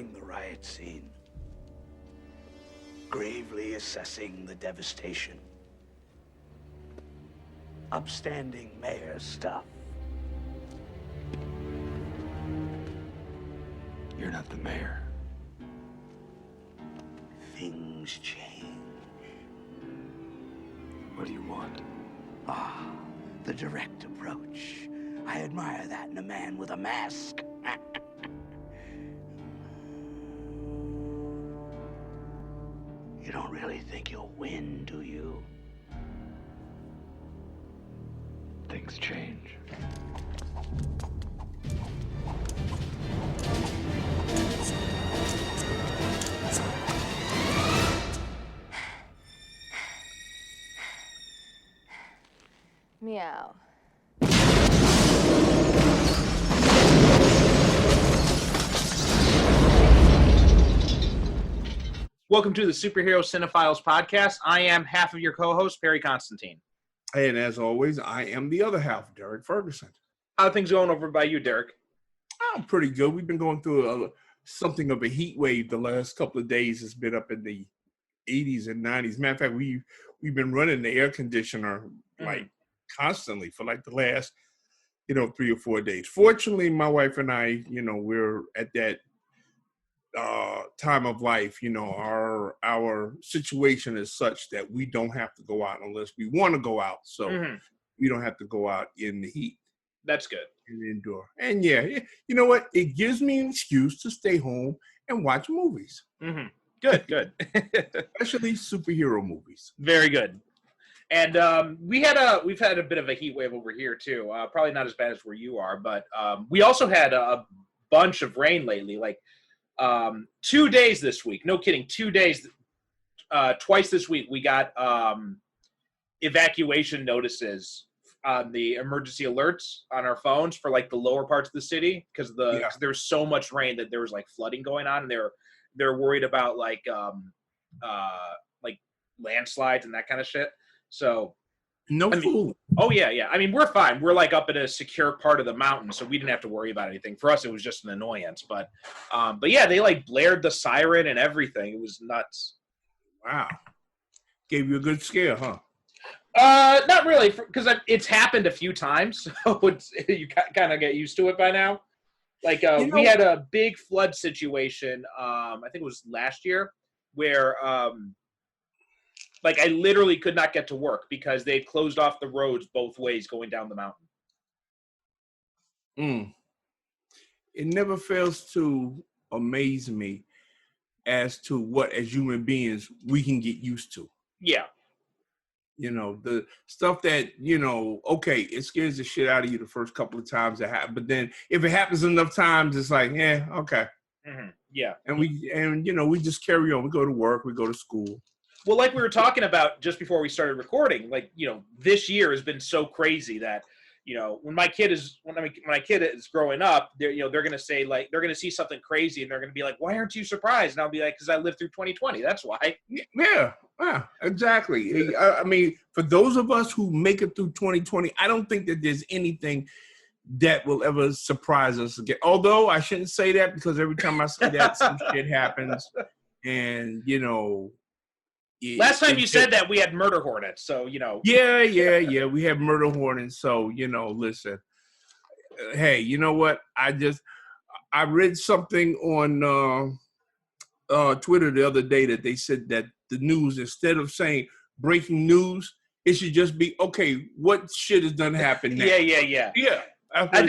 Scouring the riot scene. Gravely assessing the devastation. Upstanding mayor stuff. You're not the mayor. Things change. What do you want? The direct approach. I admire that in a man with a mask. You don't really think you'll win, do you? Things change. Meow. Welcome to the Superhero Cinephiles podcast. I am half of your co-host, Perry Constantine. And as always, I am the other half, Derek Ferguson. How are things going over by you, Derek? I'm pretty good. We've been going through something of a heat wave the last couple of days. It's been up in the 80s and 90s. Matter of fact, we've been running the air conditioner like constantly for like the last, 3 or 4 days. Fortunately, my wife and I, we're at that time of life. Our situation is such that we don't have to go out unless we want to go out. So we don't have to go out in the heat. That's good. And endure. And yeah, you know what? It gives me an excuse to stay home and watch movies. Mm-hmm. Good. Especially superhero movies. Very good. And we've had a bit of a heat wave over here too. Probably not as bad as where you are, but we also had a bunch of rain lately. Like 2 days this week. No kidding. 2 days. Twice this week we got evacuation notices on the emergency alerts on our phones for like the lower parts of the city because there's so much rain that there was like flooding going on, and they're worried about like landslides and that kind of shit. So fool. Oh yeah. I mean, we're fine. We're like up in a secure part of the mountain, so we didn't have to worry about anything. For us, it was just an annoyance. But yeah, they like blared the siren and everything. It was nuts. Wow. Gave you a good scare, huh? Not really, because it's happened a few times, so you kind of get used to it by now. Like we had a big flood situation. I think it was last year, where like I literally could not get to work because they had closed off the roads both ways going down the mountain. It never fails to amaze me as to what, as human beings, we can get used to. Yeah. The stuff that, okay, it scares the shit out of you the first couple of times it happens. But then if it happens enough times, it's like, yeah, okay. Mm-hmm. Yeah. And we just carry on. We go to work, we go to school. Well, like we were talking about just before we started recording, like, this year has been so crazy that, when my kid is growing up, they're going to say, like, they're going to see something crazy and they're going to be like, why aren't you surprised? And I'll be like, because I lived through 2020. That's why. Yeah, exactly. I mean, for those of us who make it through 2020, I don't think that there's anything that will ever surprise us again. Although I shouldn't say that, because every time I say that, some shit happens. And, last time you said that, we had murder hornets, so, Yeah, we have murder hornets, so, listen. Hey, you know what? I read something on Twitter the other day that they said that the news, instead of saying breaking news, it should just be, okay, what shit has done happened now? Yeah. Yeah, I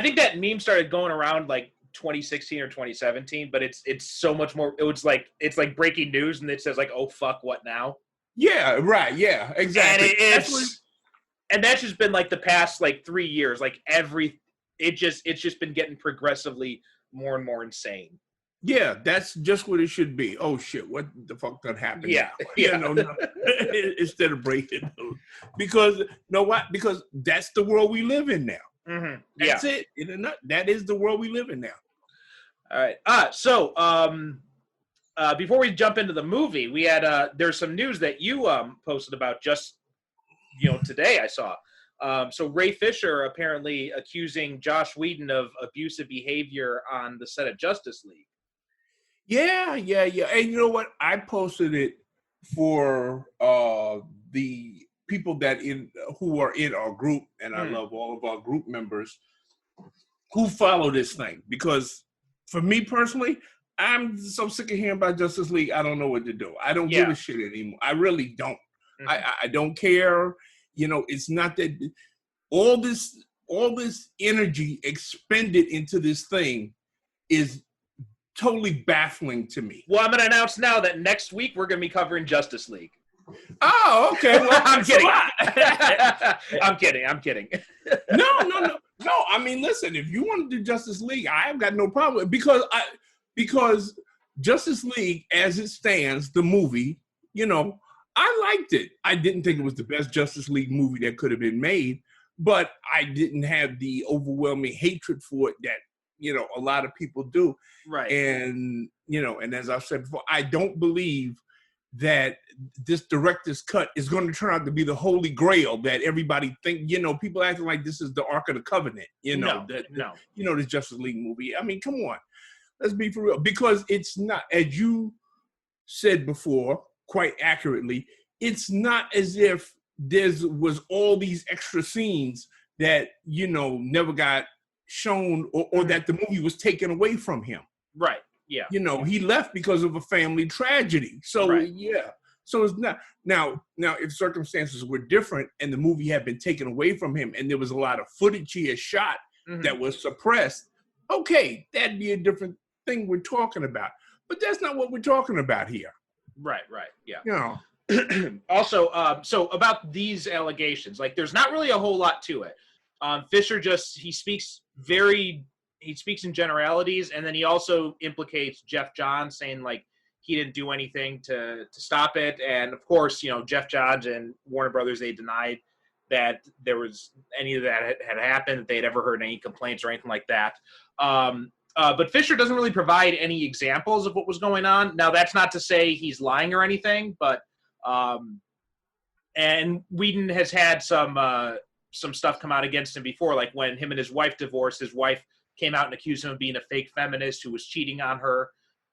think that meme started going around, like, 2016 or 2017, but it's so much more. It's like breaking news, and it says like, "Oh fuck, what now?" Yeah, right. Yeah, exactly. And that's just been like the past like 3 years. Like it's just been getting progressively more and more insane. Yeah, that's just what it should be. Oh shit, what the fuck done happened? Yeah, now? yeah. No. Instead of breaking news, because Because that's the world we live in now. Mm-hmm. That's it. That is the world we live in now. All right. So before we jump into the movie, we had there's some news that you posted about just today. I saw. So Ray Fisher apparently accusing Joss Whedon of abusive behavior on the set of Justice League. Yeah. And you know what? I posted it for the people who are in our group, and I love all of our group members who follow this thing, because for me personally, I'm so sick of hearing about Justice League. I don't know what to do. I don't give a shit anymore. I really don't. I don't care. It's not that all this energy expended into this thing is totally baffling to me. Well, I'm going to announce now that next week we're going to be covering Justice League. Oh, okay. Well, I'm kidding. I'm kidding. No. I mean, listen, if you want to do Justice League, I have got no problem, because Justice League, as it stands, the movie, I liked it. I didn't think it was the best Justice League movie that could have been made, but I didn't have the overwhelming hatred for it that, a lot of people do. Right. And, and as I've said before, I don't believe that this director's cut is going to turn out to be the holy grail that everybody think, people acting like this is the Ark of the Covenant, No. The Justice League movie. I mean, come on, let's be for real, because it's not, as you said before, quite accurately, it's not as if there was all these extra scenes that, never got shown, or that the movie was taken away from him. Right. Yeah. He left because of a family tragedy. So, yeah. So it's not, now, if circumstances were different and the movie had been taken away from him and there was a lot of footage he had shot that was suppressed, okay, that'd be a different thing we're talking about. But that's not what we're talking about here. Right. Yeah. Also, so about these allegations, like, there's not really a whole lot to it. Fisher he speaks in generalities, and then he also implicates Jeff Johns, saying like he didn't do anything to stop it. And of course, Jeff Johns and Warner Brothers, they denied that there was any of that had happened, that they'd ever heard any complaints or anything like that. But Fisher doesn't really provide any examples of what was going on. Now, that's not to say he's lying or anything, but and Whedon has had some stuff come out against him before, like when him and his wife divorced, his wife came out and accused him of being a fake feminist who was cheating on her.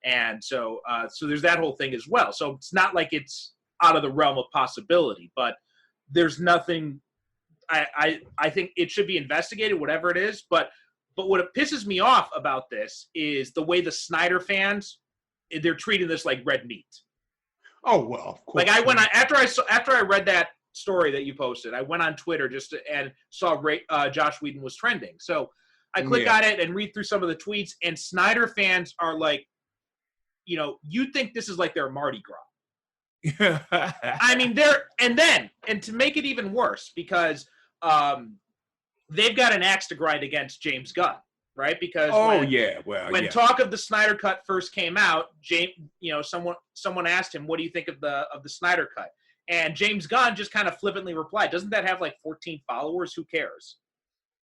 And so there's that whole thing as well. So it's not like it's out of the realm of possibility, but there's nothing. I think it should be investigated, whatever it is. But what pisses me off about this is the way the Snyder fans, they're treating this like red meat. Oh, well, of course. Like after I read that story that you posted, I went on Twitter and saw Josh Whedon was trending. So I click on it and read through some of the tweets, and Snyder fans are like, you think this is like their Mardi Gras. I mean, and to make it even worse, because they've got an axe to grind against James Gunn, right? Because when talk of the Snyder Cut first came out, someone asked him, "What do you think of the Snyder Cut?" And James Gunn just kind of flippantly replied, "Doesn't that have like 14 followers? Who cares?"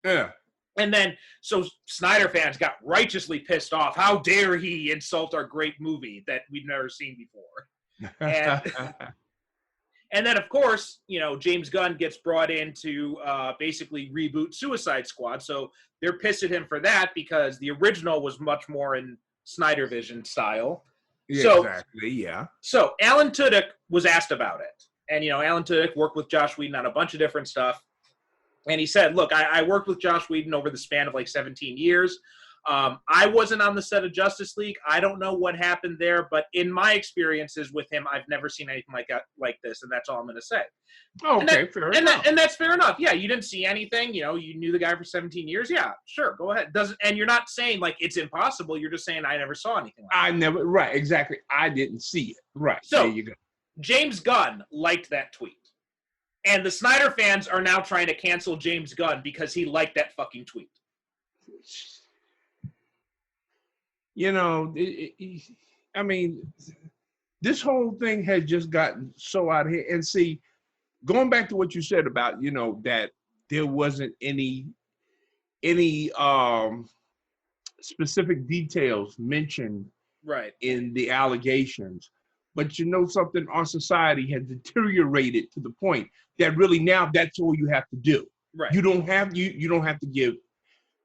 Yeah. And then, so Snyder fans got righteously pissed off. How dare he insult our great movie that we've never seen before? And then, of course, James Gunn gets brought in to basically reboot Suicide Squad. So they're pissed at him for that, because the original was much more in Snyder Vision style. Yeah, exactly, yeah. So Alan Tudyk was asked about it. And, Alan Tudyk worked with Josh Whedon on a bunch of different stuff. And he said, look, I worked with Josh Whedon over the span of like 17 years. I wasn't on the set of Justice League. I don't know what happened there, but in my experiences with him, I've never seen anything like this, and that's all I'm going to say. Okay, fair enough. And that's fair enough. Yeah, you didn't see anything. You knew the guy for 17 years. Yeah, sure, go ahead. And you're not saying like it's impossible. You're just saying I never saw anything like that. Right, exactly. I didn't see it. Right, so, there you go. James Gunn liked that tweet. And the Snyder fans are now trying to cancel James Gunn because he liked that fucking tweet. I mean, this whole thing has just gotten so out of here. And see, going back to what you said about, that there wasn't any specific details mentioned in the allegations. But something, our society has deteriorated to the point that really now that's all you have to do. Right. You don't have to give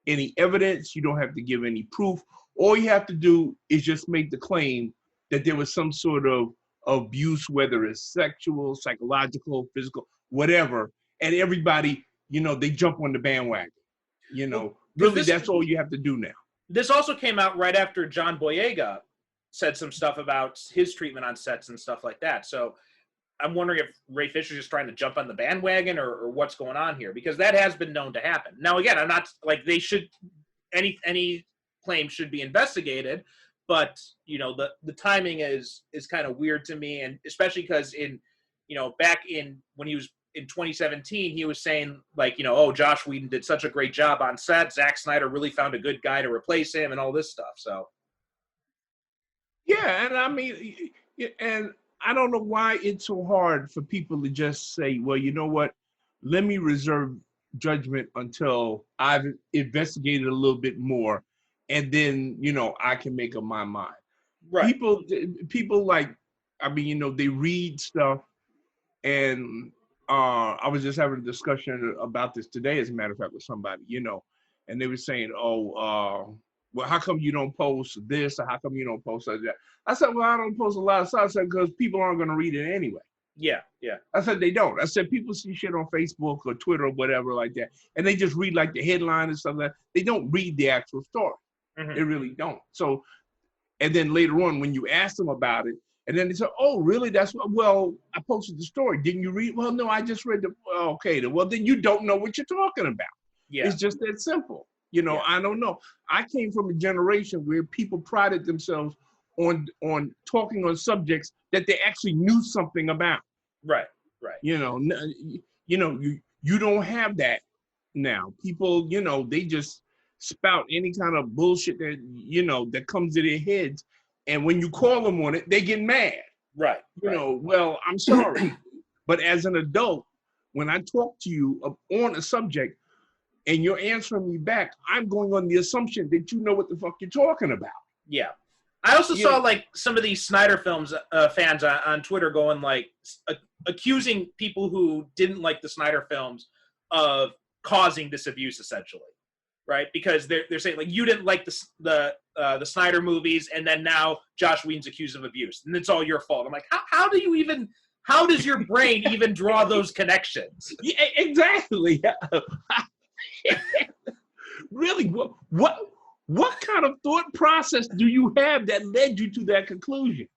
any evidence. You don't have to give any proof. All you have to do is just make the claim that there was some sort of abuse, whether it's sexual, psychological, physical, whatever, and everybody, they jump on the bandwagon. Well, Really, that's all you have to do now. This also came out right after John Boyega said some stuff about his treatment on sets and stuff like that. So I'm wondering if Ray Fisher's just trying to jump on the bandwagon or what's going on here, because that has been known to happen. Now, again, I'm not like they should any claim should be investigated, but the timing is kind of weird to me, and especially because back in when he was in 2017, he was saying like, oh, Josh Whedon did such a great job on set. Zack Snyder really found a good guy to replace him and all this stuff. So. Yeah, and I mean, and I don't know why it's so hard for people to just say, well, you know what? Let me reserve judgment until I've investigated a little bit more, and then, I can make up my mind. Right. People like, I mean, they read stuff, and I was just having a discussion about this today, as a matter of fact, with somebody, and they were saying, oh, well, how come you don't post this, or how come you don't post that? I said, well, I don't post a lot of stuff. I said, because people aren't going to read it anyway. Yeah. I said, they don't. I said, people see shit on Facebook or Twitter or whatever like that, and they just read like the headline and stuff like that. They don't read the actual story. Mm-hmm. They really don't. So, and then later on, when you ask them about it, and then they say, oh, really? Well, I posted the story. Didn't you read? Well, no, I just read okay. Well, then you don't know what you're talking about. Yeah. It's just that simple. I don't know. I came from a generation where people prided themselves on talking on subjects that they actually knew something about. Right. You don't have that now. People, they just spout any kind of bullshit that, that comes to their heads. And when you call them on it, they get mad. Right. Well, I'm sorry. But as an adult, when I talk to you on a subject, and you're answering me back, I'm going on the assumption that you know what the fuck you're talking about. Yeah. I also saw like some of these Snyder Films fans on Twitter going like accusing people who didn't like the Snyder Films of causing this abuse, essentially, right? Because they're saying like you didn't like the Snyder movies, and then now Josh Whedon's accused of abuse, and it's all your fault. I'm like, how does your brain even draw those connections? Yeah, exactly. Really, what kind of thought process do you have that led you to that conclusion?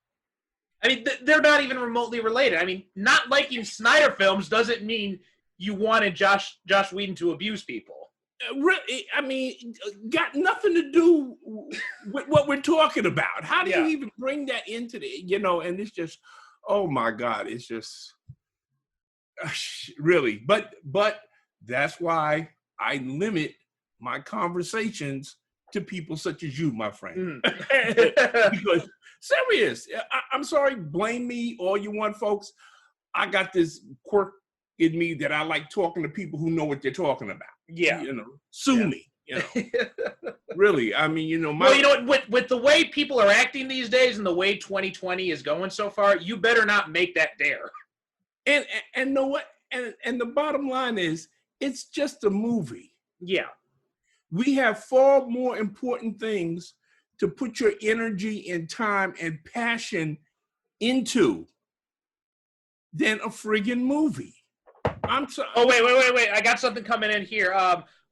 I mean, they're not even remotely related. I mean, not liking Snyder Films doesn't mean you wanted Josh Whedon to abuse people. Really, I mean, got nothing to do with what we're talking about. How do you even bring that into the, and it's just, oh my God, it's just, really. But that's why I limit my conversations to people such as you, my friend. Because, serious, I'm sorry, blame me all you want, folks. I got this quirk in me that I like talking to people who know what they're talking about. Yeah. Sue me. Really, I mean, well, with the way people are acting these days and the way 2020 is going so far, you better not make that dare. And know what? And the bottom line is, it's just a movie. Yeah. We have far more important things to put your energy and time and passion into than a friggin' movie. I'm sorry. Oh, wait. I got something coming in here.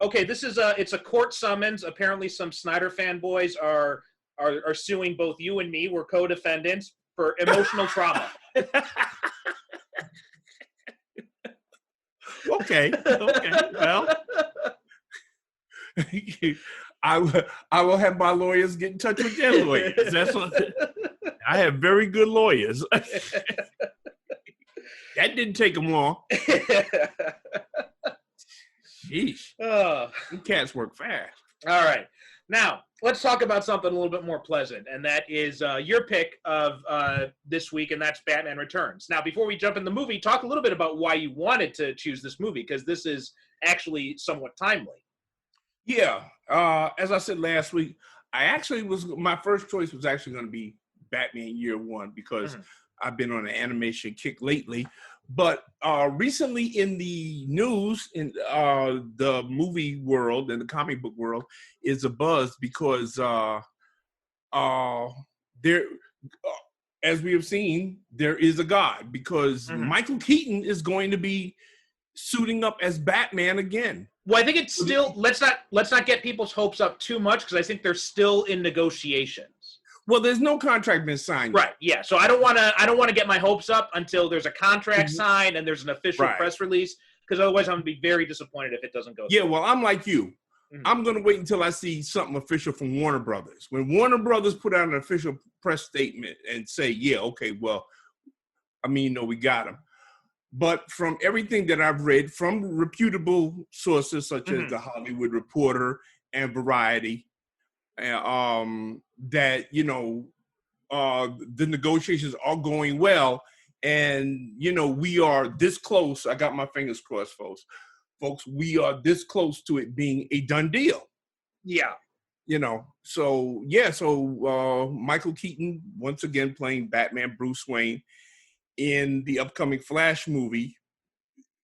Okay, this is it's a court summons. Apparently some Snyder fanboys are suing both you and me. We're co-defendants for emotional trauma. Okay. Well, I will have my lawyers get in touch with their lawyers. That's what I have very good lawyers. That didn't take them long. Sheesh. You cats work fast. All right. Now, let's talk about something a little bit more pleasant, and that is your pick of this week, and that's Batman Returns. Now, before we jump in the movie, talk a little bit about why you wanted to choose this movie, because this is actually somewhat timely. Yeah. As I said last week, my first choice was actually going to be Batman Year One, because I've been on an animation kick lately. But recently in the news, in the movie world and the comic book world, is a buzz because there, as we have seen, there is a God, because Michael Keaton is going to be suiting up as Batman again. Well, I think it's still let's not get people's hopes up too much, because I think they're still in negotiations. Well, there's no contract been signed yet. Right. Yeah. So I don't want to get my hopes up until there's a contract signed and there's an official press release, because otherwise I'm going to be very disappointed if it doesn't go through. Yeah, well, I'm like you. I'm going to wait until I see something official from Warner Brothers. When Warner Brothers put out an official press statement and say, yeah, okay, well, I mean, no, we got him. But from everything that I've read from reputable sources such as The Hollywood Reporter and Variety, that, you know, the negotiations are going well. And, you know, we are this close. I got my fingers crossed, folks. We are this close to it being a done deal. Yeah. You know, so, yeah. So Michael Keaton, once again, playing Batman Bruce Wayne in the upcoming Flash movie,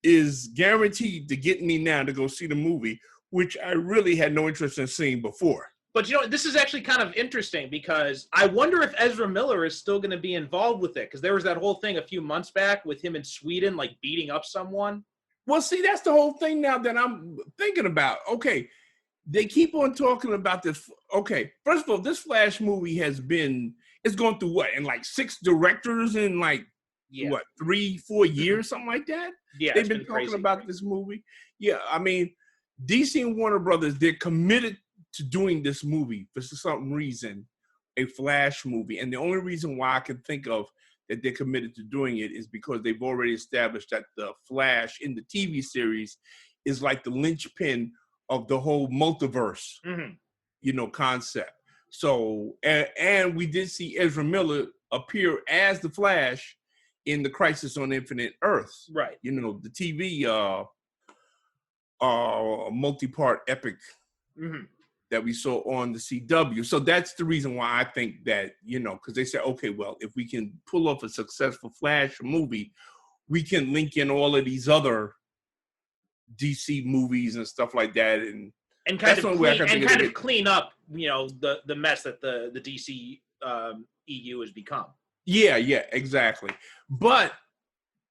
is guaranteed to get me now to go see the movie, which I really had no interest in seeing before. But, you know, this is actually kind of interesting, because I wonder if Ezra Miller is still going to be involved with it, because there was that whole thing a few months back with him in Sweden, like beating up someone. Well, see, that's the whole thing now that I'm thinking about. Okay, they keep on talking about this. Okay, first of all, this Flash movie it's gone through what, in like 6 directors in like, 3-4 years, something like that? Yeah, they've been talking about this movie. Yeah, I mean, DC and Warner Brothers, they're committed to doing this movie for some reason, a Flash movie. And the only reason why I can think of that they're committed to doing it is because they've already established that the Flash in the TV series is like the linchpin of the whole multiverse, you know, concept. So, and we did see Ezra Miller appear as the Flash in the Crisis on Infinite Earths. Right. You know, the TV multi-part epic that we saw on the CW. So that's the reason why I think that, you know, because they said, okay, well, if we can pull off a successful Flash movie, we can link in all of these other DC movies and stuff like that, and kind of clean up, you know, the mess that the DC EU has become. Yeah, exactly. But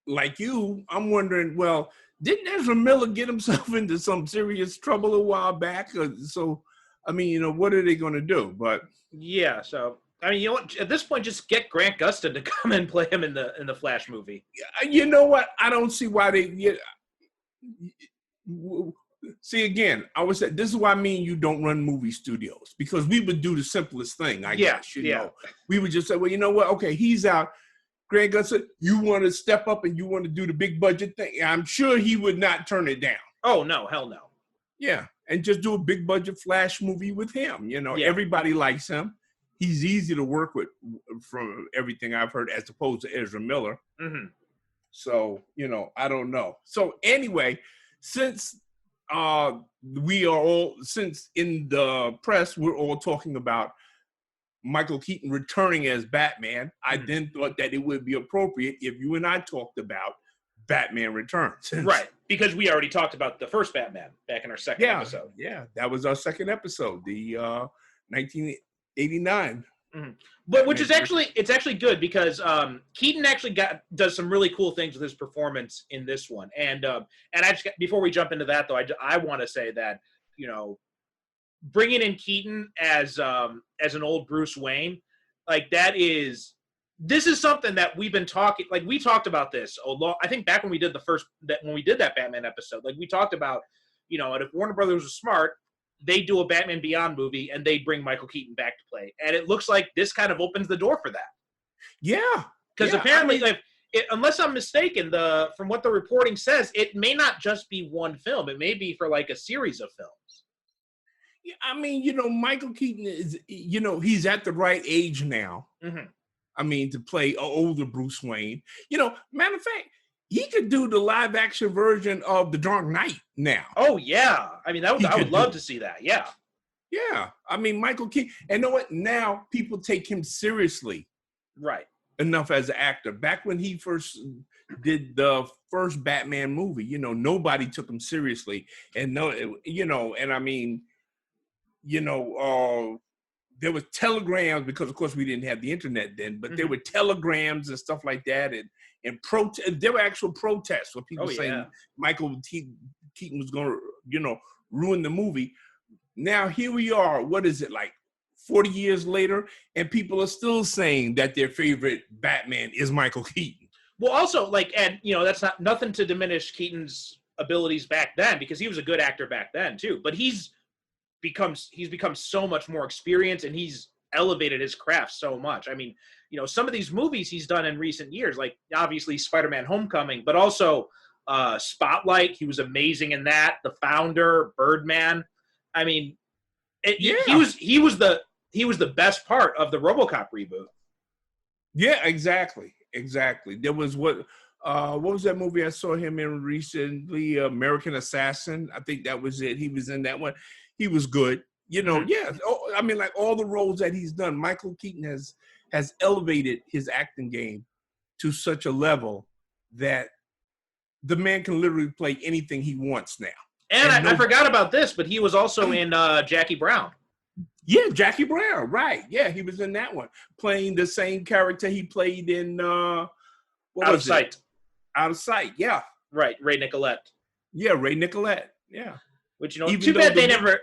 like you, I'm wondering, well, didn't Ezra Miller get himself into some serious trouble a while back? So, I mean, you know, what are they going to do? But yeah, so I mean, you know what? At this point, just get Grant Gustin to come and play him in the Flash movie. You know what? I don't see why they. See, again, I would say this is why me and you don't run movie studios, because we would do the simplest thing. I guess, you know, we would just say, well, you know what? Okay, he's out. Grant Gustin, you want to step up and you want to do the big budget thing? I'm sure he would not turn it down. Oh no, hell no. Yeah, and just do a big budget Flash movie with him. You know, everybody likes him. He's easy to work with, from everything I've heard, as opposed to Ezra Miller. So, you know, I don't know. So anyway, since since in the press we're all talking about Michael Keaton returning as Batman, I then thought that it would be appropriate if you and I talked about Batman Returns. Right, because we already talked about the first Batman back in our second episode. Yeah, that was our second episode, the 1989. But which is actually good, because Keaton actually does some really cool things with his performance in this one. And I just, before we jump into that though, I want to say that, you know, bringing in Keaton as an old Bruce Wayne, like this is something that we've been talking, like we talked about this a lot. I think back when we did that Batman episode, like we talked about, you know, and if Warner Brothers was smart, they do a Batman Beyond movie and they bring Michael Keaton back to play. And it looks like this kind of opens the door for that. Yeah. Because apparently, unless I'm mistaken, from what the reporting says, it may not just be one film. It may be for like a series of films. Yeah, I mean, you know, Michael Keaton is, you know, he's at the right age now. I mean, to play an older Bruce Wayne. You know, matter of fact, he could do the live action version of The Dark Knight now. Oh yeah, I mean, I would love to see that. Yeah, yeah. I mean, Michael Keaton, and you know what? Now people take him seriously, right? Enough as an actor. Back when he first did the first Batman movie, you know, nobody took him seriously, and no, you know, and I mean, you know, there was telegrams, because of course we didn't have the internet then, but there were telegrams and stuff like that, and there were actual protests where people saying Michael Keaton was going to, ruin the movie. Now here we are. What is it, like 40 years later, and people are still saying that their favorite Batman is Michael Keaton. Well, also, and that's nothing to diminish Keaton's abilities back then, because he was a good actor back then too. But he's become so much more experienced, and he's elevated his craft so much. I mean, some of these movies he's done in recent years, like obviously Spider-Man: Homecoming, but also Spotlight. He was amazing in that. The Founder, Birdman. I mean, he was the best part of the RoboCop reboot. Yeah, exactly. There was what was that movie I saw him in recently? American Assassin. I think that was it. He was in that one. He was good. Yeah. Oh, I mean, like all the roles that he's done, Michael Keaton has elevated his acting game to such a level that the man can literally play anything he wants now. And I forgot about this, but he was also in Jackie Brown. Yeah, Jackie Brown, right. Yeah, he was in that one, playing the same character he played in Out of Sight. Out of Sight, yeah. Right, Ray Nicolette. Yeah, Ray Nicolette, yeah. Which, too bad they never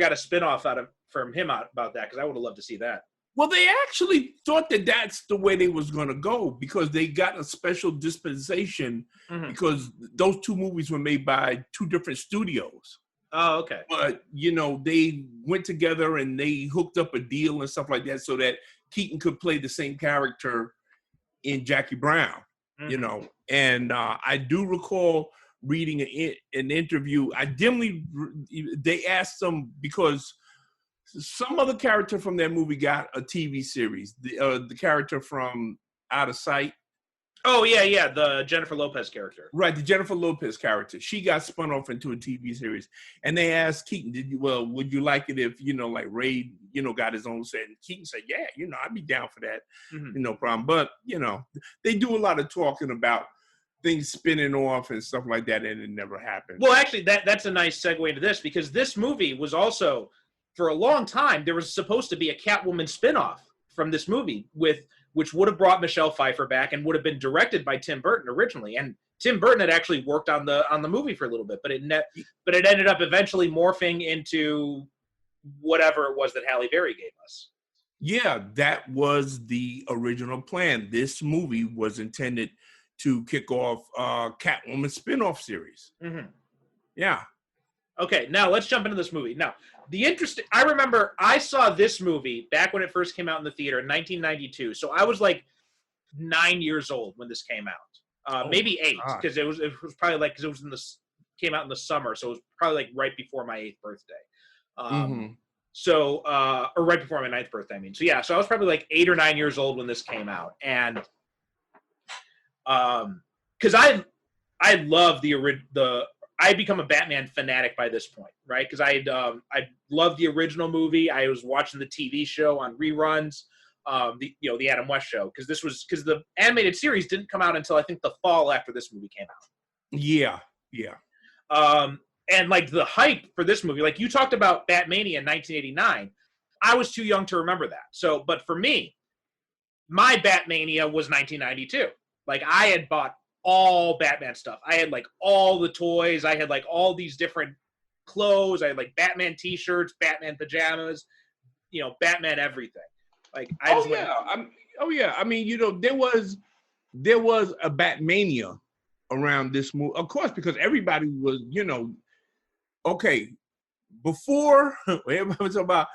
got a spinoff from him about that, because I would have loved to see that. Well, they actually thought that that's the way they was going to go, because they got a special dispensation because those two movies were made by two different studios. Oh, okay. But, they went together and they hooked up a deal and stuff like that so that Keaton could play the same character in Jackie Brown, And I do recall reading an interview. They asked them, because some other character from that movie got a TV series. The character from Out of Sight. Oh, yeah, the Jennifer Lopez character. Right, the Jennifer Lopez character. She got spun off into a TV series. And they asked Keaton, would you like it if, like Ray, got his own set? And Keaton said, yeah, I'd be down for that. No problem. But, they do a lot of talking about things spinning off and stuff like that, and it never happened. Well, actually, that's a nice segue into this, because this movie was also, for a long time, there was supposed to be a Catwoman spinoff from this movie which would have brought Michelle Pfeiffer back and would have been directed by Tim Burton originally. And Tim Burton had actually worked on the movie for a little bit, but it ended up eventually morphing into whatever it was that Halle Berry gave us. Yeah, that was the original plan. This movie was intended to kick off Catwoman spin-off series. Yeah. Okay, now let's jump into this movie. Now, I remember I saw this movie back when it first came out in the theater in 1992. So I was like 9 years old when this came out, maybe 8, because it was probably like, because came out in the summer, so it was probably like right before my 8th birthday. So or right before my 9th birthday, I mean. So yeah, so I was probably like 8 or 9 years old when this came out, and because I love I'd become a Batman fanatic by this point, right? Because I loved the original movie. I was watching the TV show on reruns, the Adam West show, because the animated series didn't come out until I think the fall after this movie came out. Yeah. And like the hype for this movie, like you talked about Batmania in 1989, I was too young to remember that. So, but for me, my Batmania was 1992. Like I had bought all Batman stuff. I had like all the toys. I had like all these different clothes. I had like Batman t-shirts, Batman pajamas, Batman everything. Like I just I mean, there was a Batmania around this movie, of course, because everybody was, okay, before everybody was about,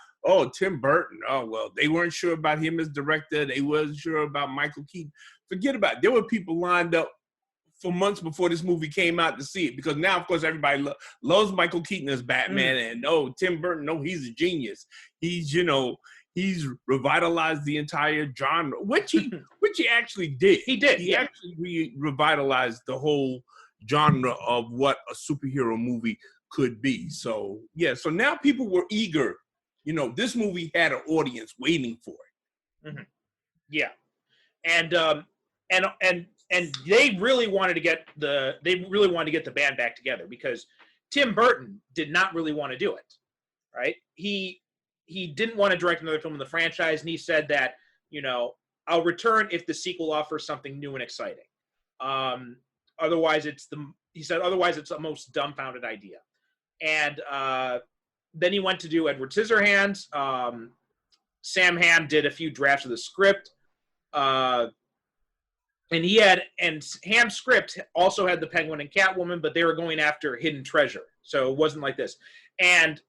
Tim Burton. Oh, well, they weren't sure about him as director. They wasn't sure about Michael Keaton. Forget about it. There were people lined up for months before this movie came out to see it, because now, of course, everybody loves Michael Keaton as Batman, and Tim Burton, he's a genius. He's revitalized the entire genre, which he actually did. He did. He actually revitalized the whole genre of what a superhero movie could be. So yeah, so now people were eager. This movie had an audience waiting for it. Yeah, and they really wanted to get the band back together, because Tim Burton did not really want to do it, right? He he didn't want to direct another film in the franchise, and he said that, I'll return if the sequel offers something new and exciting. Otherwise, it's the most dumbfounded idea. And then he went to do Edward Scissorhands. Sam Hamm did a few drafts of the script. And Hamm's script also had the Penguin and Catwoman, but they were going after hidden treasure. So it wasn't like this. And,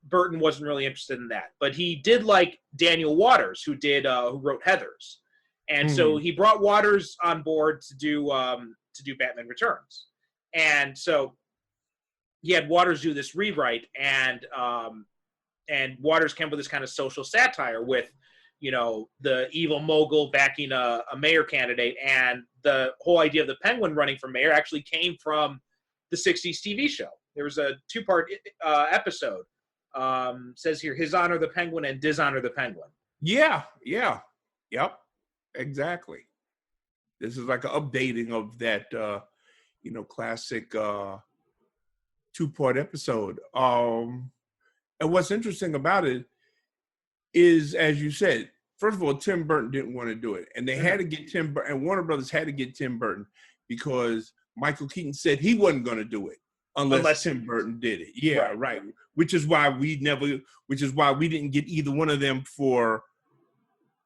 Burton wasn't really interested in that. But he did like Daniel Waters, who wrote Heathers. And so he brought Waters on board to do Batman Returns. And so he had Waters do this rewrite, and Waters came up with this kind of social satire with, the evil mogul backing a mayor candidate, and the whole idea of the Penguin running for mayor actually came from the 60s TV show. There was a 2-part episode. Says here, His Honor the Penguin and Dishonor the Penguin. Yeah. Yep. Exactly. This is like an updating of that, classic 2-part episode. And what's interesting about it is, as you said, first of all, Tim Burton didn't want to do it. And they had to get Tim Burton, and Warner Brothers had to get Tim Burton because Michael Keaton said he wasn't going to do it unless Tim Burton did it. Yeah, right. Which is why we didn't get either one of them for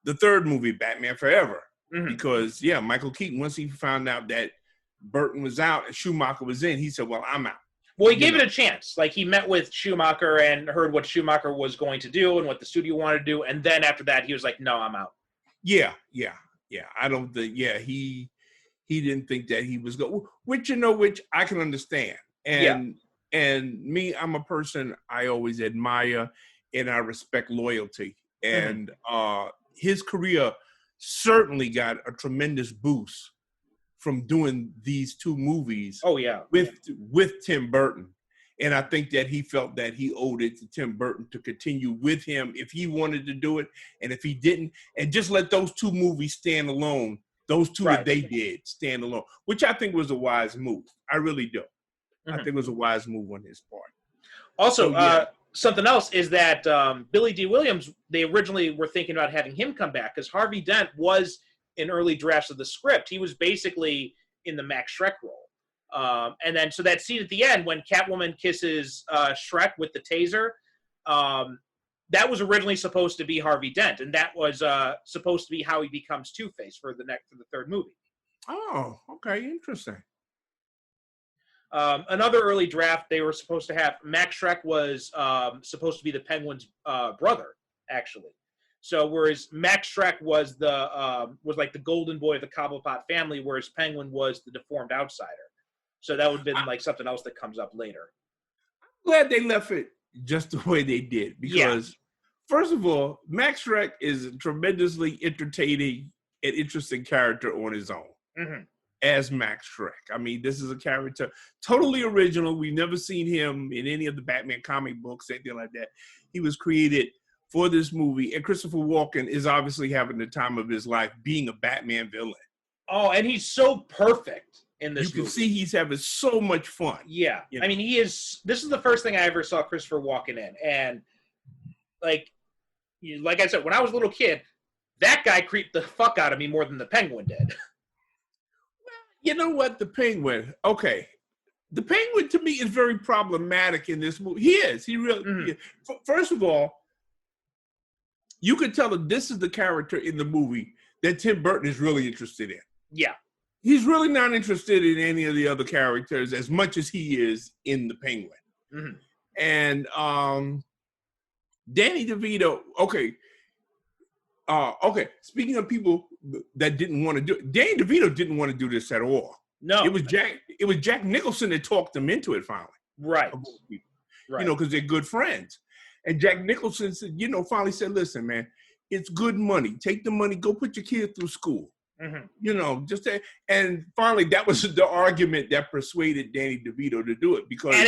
the third movie, Batman Forever. Because, Michael Keaton, once he found out that Burton was out and Schumacher was in, he said, well, I'm out. Well, he gave it a chance. Like, he met with Schumacher and heard what Schumacher was going to do and what the studio wanted to do. And then after that, he was like, no, I'm out. Yeah. I don't think, he didn't think that he was going, which I can understand. And me, I'm a person I always admire and I respect loyalty. And his career certainly got a tremendous boost from doing these 2 movies. With Tim Burton. And I think that he felt that he owed it to Tim Burton to continue with him if he wanted to do it. And if he didn't, and just let those 2 movies stand alone, those 2 that they did stand alone, which I think was a wise move. I really do. I think it was a wise move on his part. Also, something else is that Billy D. Williams, they originally were thinking about having him come back because Harvey Dent was in early drafts of the script. He was basically in the Max Schreck role. And then, so that scene at the end when Catwoman kisses Schreck with the taser, that was originally supposed to be Harvey Dent. And that was supposed to be how he becomes Two-Face for the third movie. Oh, okay. Interesting. Another early draft, they were supposed to have, Max Schreck was supposed to be the Penguin's brother, actually. So whereas Max Schreck was like the golden boy of the Cobblepot family, whereas Penguin was the deformed outsider. So that would have been like something else that comes up later. I'm glad they left it just the way they did because, first of all, Max Schreck is a tremendously entertaining and interesting character on his own as Max Schreck. I mean, this is a character totally original. We've never seen him in any of the Batman comic books, anything like that. He was created for this movie, and Christopher Walken is obviously having the time of his life being a Batman villain. Oh, and he's so perfect in this movie. You can see he's having so much fun. Yeah. I mean, this is the first thing I ever saw Christopher Walken in. And, like I said, when I was a little kid, that guy creeped the fuck out of me more than the Penguin did. You know what? The Penguin, okay. The Penguin, to me, is very problematic in this movie. He is. He really is. First of all, you could tell that this is the character in the movie that Tim Burton is really interested in. Yeah. He's really not interested in any of the other characters as much as he is in the Penguin. And Danny DeVito, okay. Speaking of people that didn't want to do it, Danny DeVito didn't want to do this at all. No. It was Jack Nicholson that talked him into it finally. Right. Because they're good friends. And Jack Nicholson said, finally said, listen, man, it's good money. Take the money, go put your kid through school. And finally that was the argument that persuaded Danny DeVito to do it because. And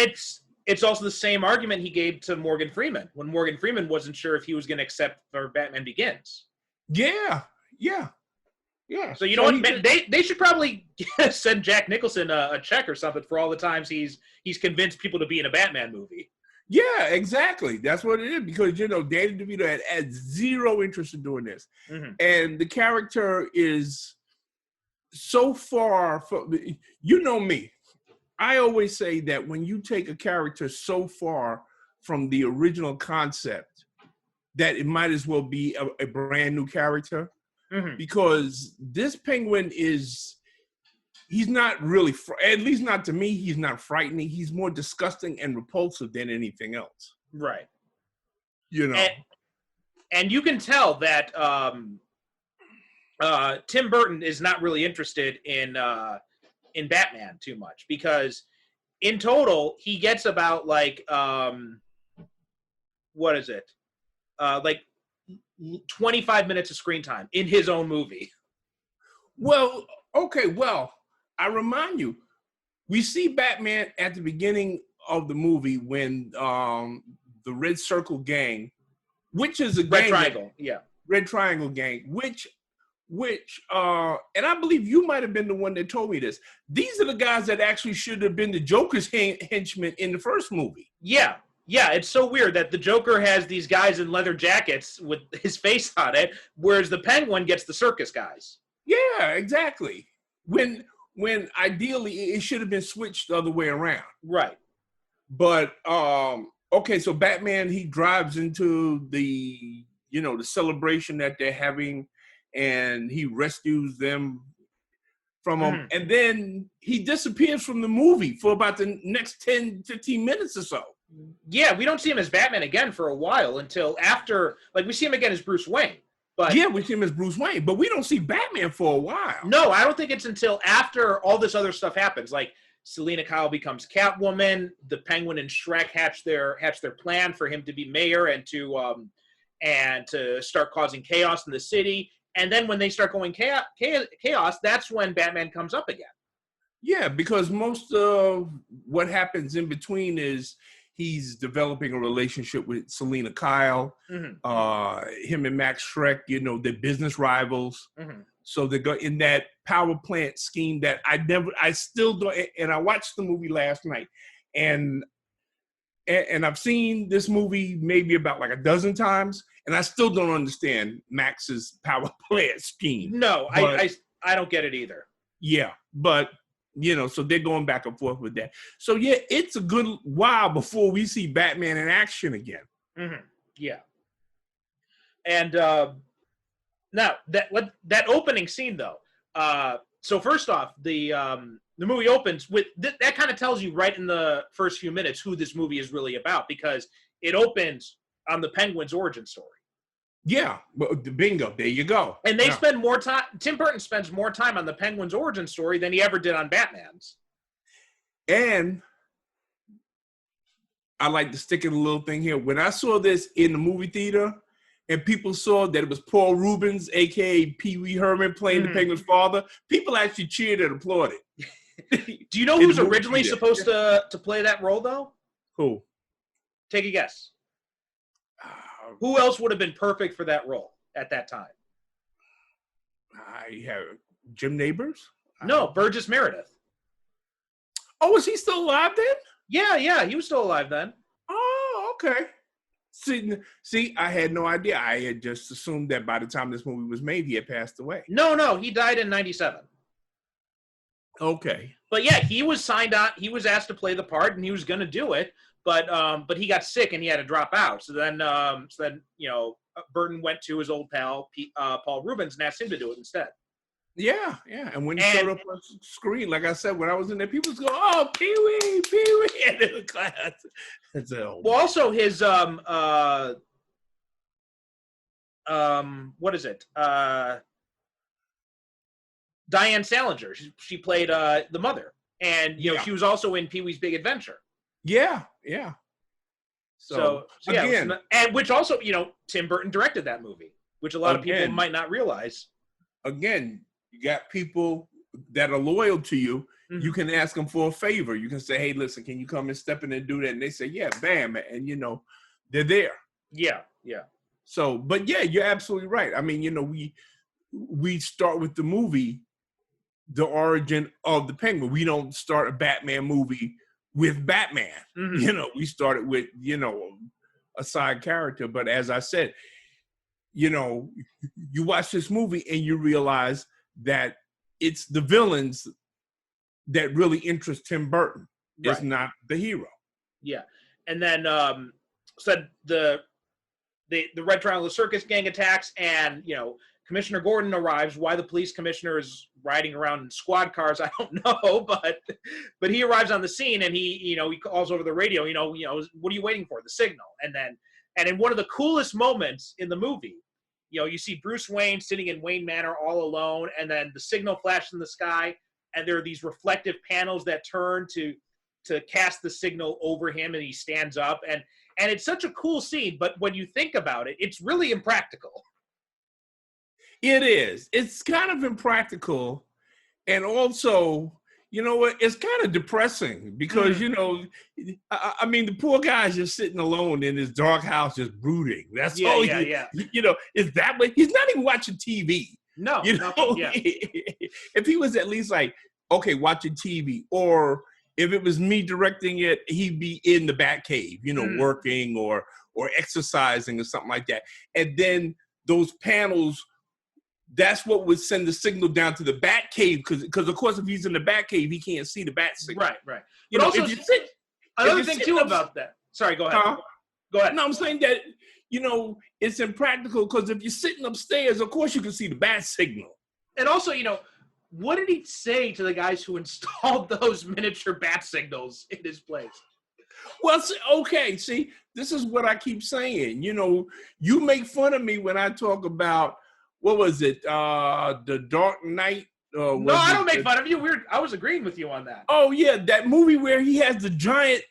it's also the same argument he gave to Morgan Freeman when Morgan Freeman wasn't sure if he was going to accept for Batman Begins. Yeah. So you know what? They should probably send Jack Nicholson a check or something for all the times he's convinced people to be in a Batman movie. Yeah, exactly. That's what it is because Danny DeVito had zero interest in doing this, and the character is so far from. You know me. I always say that when you take a character so far from the original concept, that it might as well be a brand new character, because this Penguin he's not really, at least not to me, he's not frightening. He's more disgusting and repulsive than anything else. Right. And you can tell that Tim Burton is not really interested in Batman too much, because in total he gets about like what is it? Like 25 minutes of screen time in his own movie. Well, okay, I remind you, we see Batman at the beginning of the movie when the Red Circle gang, which is a gang, Red Triangle gang, which and I believe you might have been the one that told me this. These are the guys that actually should have been the Joker's henchmen in the first movie. Yeah, it's so weird that the Joker has these guys in leather jackets with his face on it, whereas the Penguin gets the circus guys. Yeah, exactly. When ideally it should have been switched the other way around. Right. But okay, so Batman, he drives into the the celebration that they're having, and he rescues them from them, and then he disappears from the movie for about the next 10-15 minutes or so. Yeah, we don't see him as Batman again for a while until after, like, we see him again as Bruce Wayne. But yeah, we see him as Bruce Wayne, but we don't see Batman for a while. No, I don't think it's until after all this other stuff happens. Like, Selena Kyle becomes Catwoman, the Penguin and Shrek hatch their plan for him to be mayor and to start causing chaos in the city. And then when they start going chaos, that's when Batman comes up again. Yeah, because most of what happens in between is he's developing a relationship with Selena Kyle. Him and Max Shrek, they're business rivals. So they go in that power plant scheme that I still don't. And I watched the movie last night, and I've seen this movie maybe about like a dozen times, and I still don't understand Max's power plant scheme. No, but I don't get it either. Yeah, but so they're going back and forth with that. So yeah, it's a good while before we see Batman in action again. Yeah. And now that opening scene though. So first off, the movie opens with that kind of tells you right in the first few minutes who this movie is really about, because it opens on the Penguin's origin story. Yeah, bingo. There you go. And they spend more time. Tim Burton spends more time on the Penguin's origin story than he ever did on Batman's. And I like to stick in a little thing here. When I saw this in the movie theater, and people saw that it was Paul Reubens, aka Pee Wee Herman, playing the Penguin's father, people actually cheered and applauded. Do you know who's originally supposed to play that role, though? Who? Take a guess. Who else would have been perfect for that role at that time? I have Jim Nabors? No, Burgess Meredith. Oh, was he still alive then? Yeah, he was still alive then. Oh, okay. See, I had no idea. I had just assumed that by the time this movie was made, he had passed away. No, he died in 1997. Okay. But yeah, he was signed on. He was asked to play the part, and he was going to do it. But he got sick and he had to drop out. So then Burton went to his old pal Paul Reubens and asked him to do it instead. Yeah. And when he showed up on screen, like I said, when I was in there, people was going, "Oh, Pee Wee," and in the class. Well, also his what is it? Diane Salinger. She played the mother, and she was also in Pee-wee's Big Adventure. Yeah. So again, and which also, Tim Burton directed that movie, which a lot of people might not realize. Again, you got people that are loyal to you. You can ask them for a favor. You can say, "Hey, listen, can you come and step in and do that?" And they say, "Yeah, bam," and they're there. Yeah. So, but yeah, you're absolutely right. I mean, we start with the movie, the origin of the Penguin. We don't start a Batman movie with Batman. Mhm. You know, we started with, you know, a side character. But as I said, you know, you watch this movie and you realize that it's the villains that really interest Tim Burton. It's Right. not the hero. Yeah. And then said the Red Triangle Circus gang attacks, and you know, Commissioner Gordon arrives. Why the police commissioner is riding around in squad cars, I don't know, but he arrives on the scene, and he calls over the radio, you know, what are you waiting for? The signal. And in one of the coolest moments in the movie, you know, you see Bruce Wayne sitting in Wayne Manor all alone, and then the signal flashes in the sky, and there are these reflective panels that turn to cast the signal over him, and he stands up, and it's such a cool scene. But when you think about it, it's really impractical. It is. It's kind of impractical. And also, you know what? It's kind of depressing because, you know, I mean, the poor guy's just sitting alone in his dark house, just brooding. That's all. Yeah. You know, is that what he's not even watching TV? No, you know, yeah. If he was at least like, okay, watching TV, or if it was me directing it, he'd be in the Batcave, you know, working or exercising or something like that. And then those panels, that's what would send the signal down to the Batcave, because of course if he's in the Batcave, he can't see the bat signal. Right. You But know, also, if you sit, another thing too about that. Sorry, go ahead. Go ahead. No, I'm saying that, you know, it's impractical because if you're sitting upstairs, of course you can see the bat signal. And also, you know, what did he say to the guys who installed those miniature bat signals in his place? Well, okay, see, this is what I keep saying. You know, you make fun of me when I talk about, what was it, The Dark Knight? No, I don't make fun of you. I was agreeing with you on that. Oh, yeah, that movie where he has the giant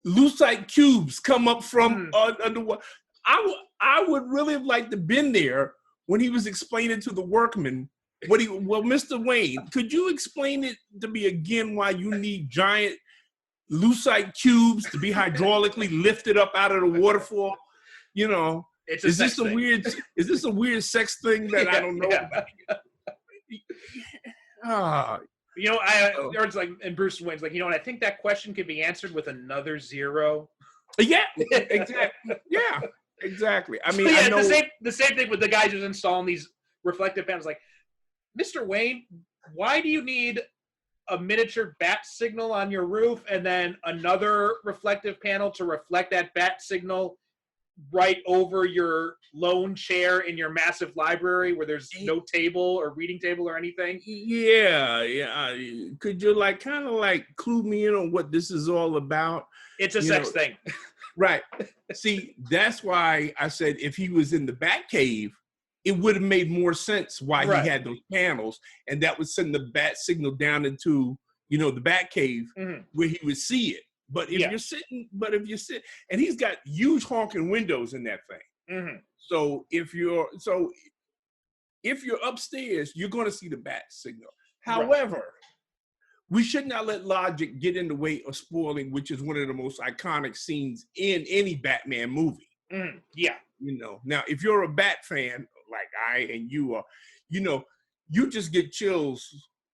lucite cubes come up from underwater. I would really have liked to have been there when he was explaining to the workmen Mr. Wayne, could you explain it to me again why you need giant lucite cubes to be hydraulically lifted up out of the waterfall? You know, is this a weird sex thing that I don't know about? You know, it's like, and Bruce Wayne's like, you know, and I think that question could be answered with another zero. Yeah, exactly. Yeah, exactly. I mean, yeah, I know the same thing with the guys who's installing these reflective panels. Like, Mr. Wayne, why do you need a miniature bat signal on your roof and then another reflective panel to reflect that bat signal right over your lone chair in your massive library where there's no table or reading table or anything? Yeah. Could you kind of clue me in on what this is all about? It's a sex thing. Right. See, that's why I said if he was in the Batcave, it would have made more sense why he had those panels, and that would send the bat signal down into, you know, the Batcave where he would see it. But if you're sitting, and he's got huge honking windows in that thing. So if you're upstairs, you're going to see the bat signal. However, we should not let logic get in the way of spoiling, which is one of the most iconic scenes in any Batman movie. Yeah. You know, now if you're a Bat fan like I and you are, you know, you just get chills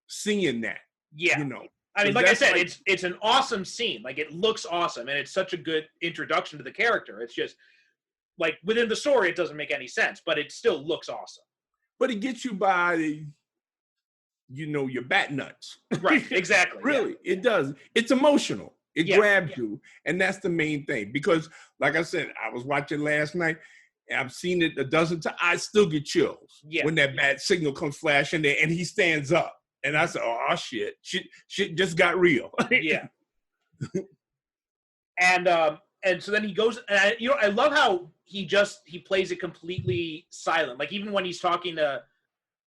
seeing that. Yeah. You know, I mean, like I said, it's an awesome scene. Like, it looks awesome, and it's such a good introduction to the character. It's just like within the story, it doesn't make any sense, but it still looks awesome. But it gets you by, you know, your bat nuts. Right. Exactly. Really, it does. It's emotional. It grabs you, and that's the main thing. Because, like I said, I was watching last night. I've seen it a dozen times. I still get chills when that bat signal comes flashing there, and he stands up, and I said, "Oh shit just got real." Yeah. And so then he goes, and I love how he plays it completely silent. Like, even when he's talking to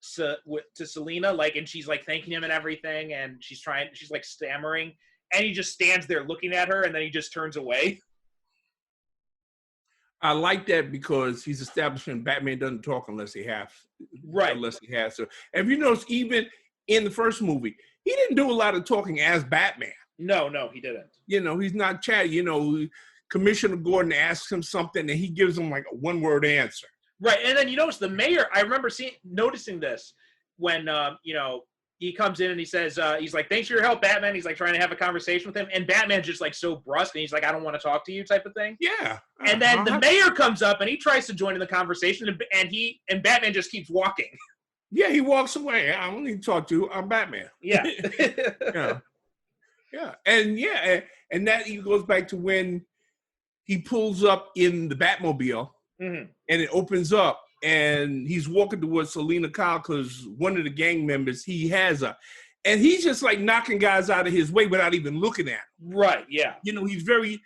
Selena, like, and she's like thanking him and everything, and she's like stammering, and he just stands there looking at her, and then he just turns away. I like that because he's establishing Batman doesn't talk unless he has to. And if you notice, even in the first movie, he didn't do a lot of talking as Batman. No, he didn't. You know, he's not chatty. You know, Commissioner Gordon asks him something, and he gives him like a one-word answer. Right, and then you notice the mayor. I remember noticing this when you know, he comes in and he says, he's like, thanks for your help, Batman. He's like trying to have a conversation with him. And Batman's just like so brusque. And he's like, I don't want to talk to you type of thing. Yeah. And then the mayor comes up and he tries to join in the conversation. And Batman just keeps walking. Yeah, he walks away. I don't need to talk to you. I'm Batman. Yeah. Yeah. And that even goes back to when he pulls up in the Batmobile and it opens up. And he's walking towards Selena Kyle because one of the gang members, he has her. And he's just like knocking guys out of his way without even looking at them. Right, yeah. You know, he's very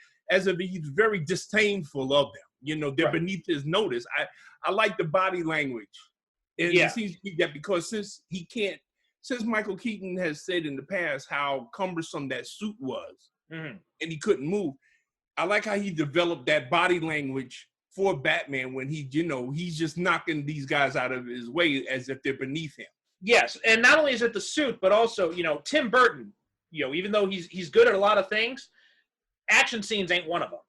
disdainful of them. You know, they're beneath his notice. I like the body language. And it seems to be that because since Michael Keaton has said in the past how cumbersome that suit was and he couldn't move, I like how he developed that body language for Batman when he's just knocking these guys out of his way as if they're beneath him. Yes, and not only is it the suit, but also, Tim Burton, even though he's good at a lot of things, action scenes ain't one of them.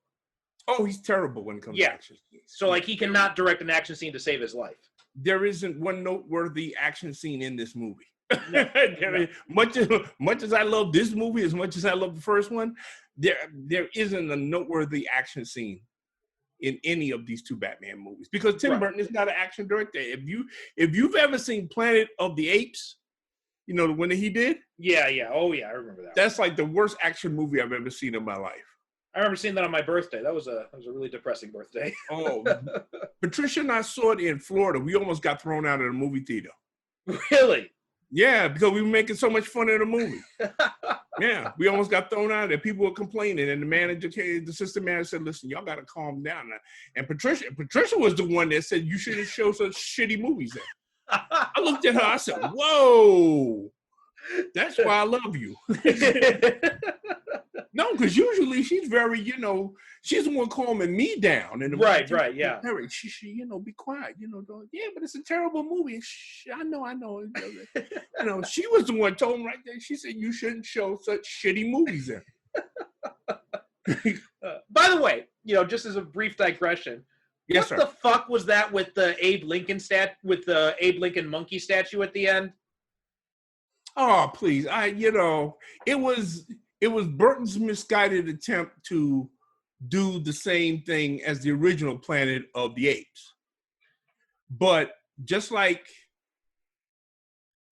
Oh, he's terrible when it comes to action scenes. So, like, he cannot direct an action scene to save his life. There isn't one noteworthy action scene in this movie. No. Much as I love this movie, as much as I love the first one, there isn't a noteworthy action scene in any of these two Batman movies because Tim Burton is not an action director. If you've ever seen Planet of the Apes, the one that he did. Yeah. Oh yeah, I remember that. That's like the worst action movie I've ever seen in my life. I remember seeing that on my birthday. That was a really depressing birthday. Oh, Patricia and I saw it in Florida. We almost got thrown out of the movie theater. Really? Yeah, because we were making so much fun of the movie. Yeah, we almost got thrown out there. People were complaining, and the assistant manager said, "Listen, y'all got to calm down." And Patricia was the one that said, "You shouldn't show such shitty movies." Then I looked at her. I said, "Whoa, that's why I love you." No, because usually she's very, she's the one calming me down. And right, yeah. Eric, she be quiet, yeah, but it's a terrible movie. I know. She was the one told him right there. She said, you shouldn't show such shitty movies in. By the way, just as a brief digression, yes, what the fuck was that with the Abe Lincoln monkey statue at the end? Oh, please. It was Burton's misguided attempt to do the same thing as the original Planet of the Apes. But just like,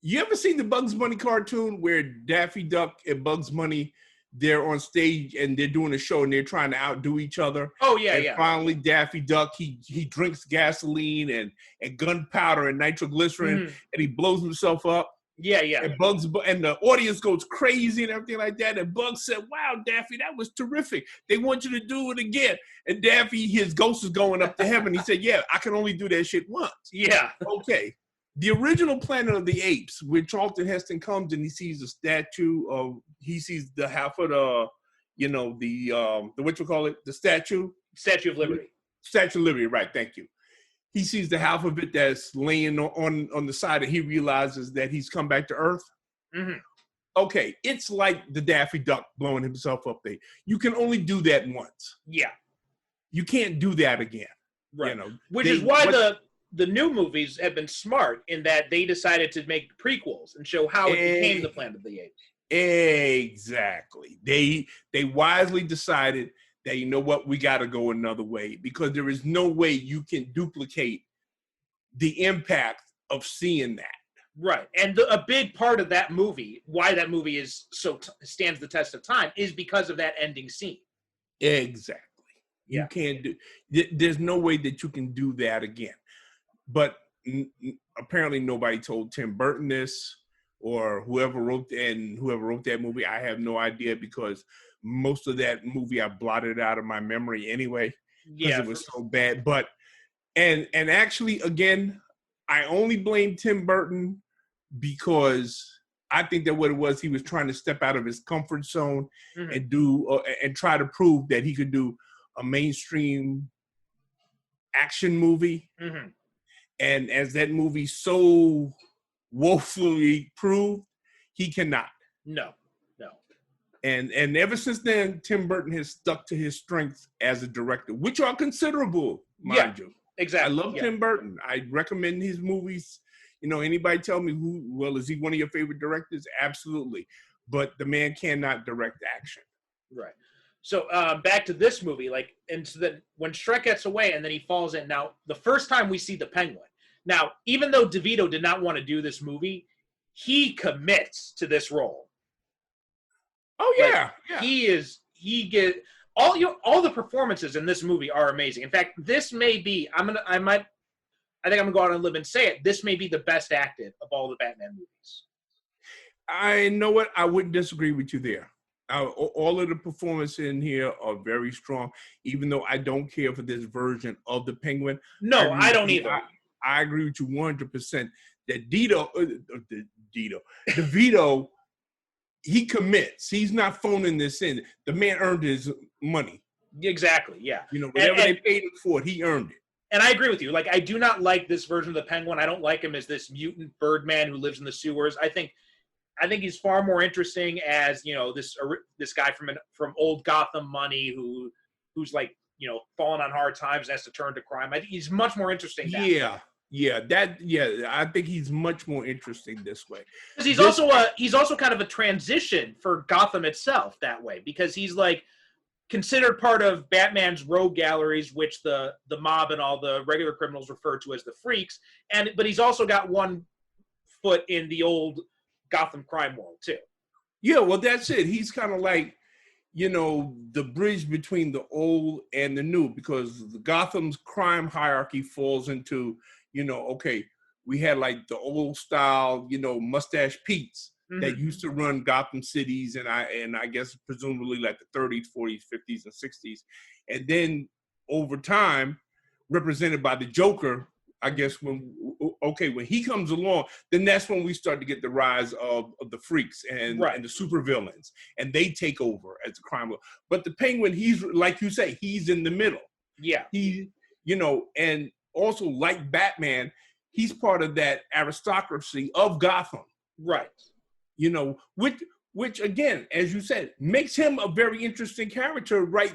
you ever seen the Bugs Bunny cartoon where Daffy Duck and Bugs Bunny, they're on stage and they're doing a show and they're trying to outdo each other? Oh, yeah, and finally, Daffy Duck, he drinks gasoline and gunpowder and nitroglycerin and he blows himself up. Yeah. And the audience goes crazy and everything like that. And Bugs said, "Wow, Daffy, that was terrific. They want you to do it again." And Daffy, his ghost is going up to heaven. He said, "Yeah, I can only do that shit once." Yeah. Okay. The original Planet of the Apes, when Charlton Heston comes and he sees he sees the half of the the statue? Statue of Liberty. Statue of Liberty, right, thank you. He sees the half of it that's laying on the side and he realizes that he's come back to Earth. Mm-hmm. Okay, it's like the Daffy Duck blowing himself up there. You can only do that once. Yeah. You can't do that again. Right. Which is why the new movies have been smart in that they decided to make prequels and show how it became the Planet of the Apes. Exactly. They wisely decided that, we got to go another way because there is no way you can duplicate the impact of seeing that. Right. And a big part of that movie, why that movie is stands the test of time, is because of that ending scene. Exactly. Yeah. You can't there's no way that you can do that again. But apparently nobody told Tim Burton this or whoever wrote that movie. I have no idea because most of that movie I blotted out of my memory anyway because it was so bad. But and actually, again, I only blame Tim Burton because I think that what it was, he was trying to step out of his comfort zone and do and try to prove that he could do a mainstream action movie. Mm-hmm. And as that movie so woefully proved, he cannot. No. And ever since then, Tim Burton has stuck to his strengths as a director, which are considerable, mind you. Exactly. I love Tim Burton. I recommend his movies. Anybody tell me is he one of your favorite directors? Absolutely. But the man cannot direct action. Right. So back to this movie, and so then when Shrek gets away and then he falls in. Now, the first time we see the Penguin. Now, even though DeVito did not want to do this movie, he commits to this role. Oh yeah, yeah. All the performances in this movie are amazing. In fact, this may be I think I'm gonna go out on a limb and say it. This may be the best acted of all the Batman movies. I know what I wouldn't disagree with you there. All of the performances in here are very strong, even though I don't care for this version of the Penguin. No, I don't either. I agree with you 100% that DeVito, he commits. He's not phoning this in. The man earned his money. Exactly, yeah. Whatever they paid him for it, he earned it. And I agree with you. I do not like this version of the Penguin. I don't like him as this mutant Birdman who lives in the sewers. I think he's far more interesting as this guy from old Gotham money who's fallen on hard times and has to turn to crime. I think he's much more interesting. I think he's much more interesting this way. Because he's also kind of a transition for Gotham itself that way, because he's considered part of Batman's rogue galleries, which the mob and all the regular criminals refer to as the freaks, but he's also got one foot in the old Gotham crime world too. Yeah, well, that's it. He's kind of the bridge between the old and the new, because the Gotham's crime hierarchy falls into, okay, we had the old style, mustache Pete's that used to run Gotham cities, and I guess presumably the 30s, 40s, 50s, and 60s, and then over time, represented by the Joker. I guess when he comes along, then that's when we start to get the rise of the freaks and the supervillains, and they take over as the crime. But the Penguin, he's like you say, he's in the middle. Yeah. And also like Batman, he's part of that aristocracy of Gotham. Right. Which again, as you said, makes him a very interesting character right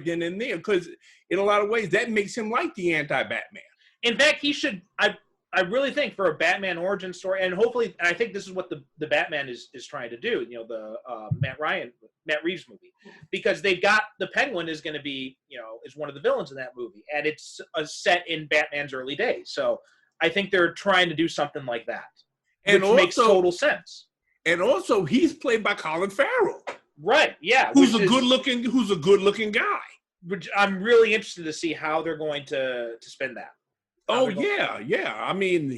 then and there, because in a lot of ways that makes him like the anti-Batman. In fact, he should. I really think for a Batman origin story, and hopefully, and I think this is what the Batman is trying to do. The Matt Reeves movie, because they've got the Penguin is going to be is one of the villains in that movie, and it's set in Batman's early days. So I think they're trying to do something like that, which makes total sense. And also, he's played by Colin Farrell. Right. Yeah. Who's a good looking guy. Which I'm really interested to see how they're going to spin that. Oh yeah. I mean,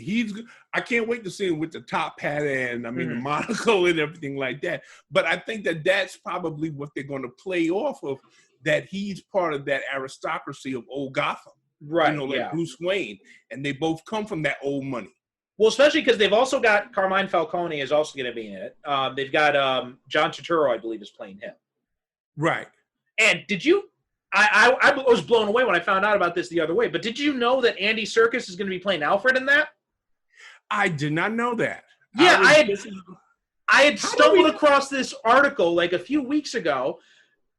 I can't wait to see him with the top hat and the monocle and everything like that. But I think that's probably what they're going to play off of. That he's part of that aristocracy of old Gotham, right? Bruce Wayne, and they both come from that old money. Well, especially because they've also got Carmine Falcone is also going to be in it. They've got John Turturro, I believe, is playing him. Right. And did you? I was blown away when I found out about this the other way. But did you know that Andy Serkis is going to be playing Alfred in that? I did not know that. Yeah, I had stumbled across this article a few weeks ago,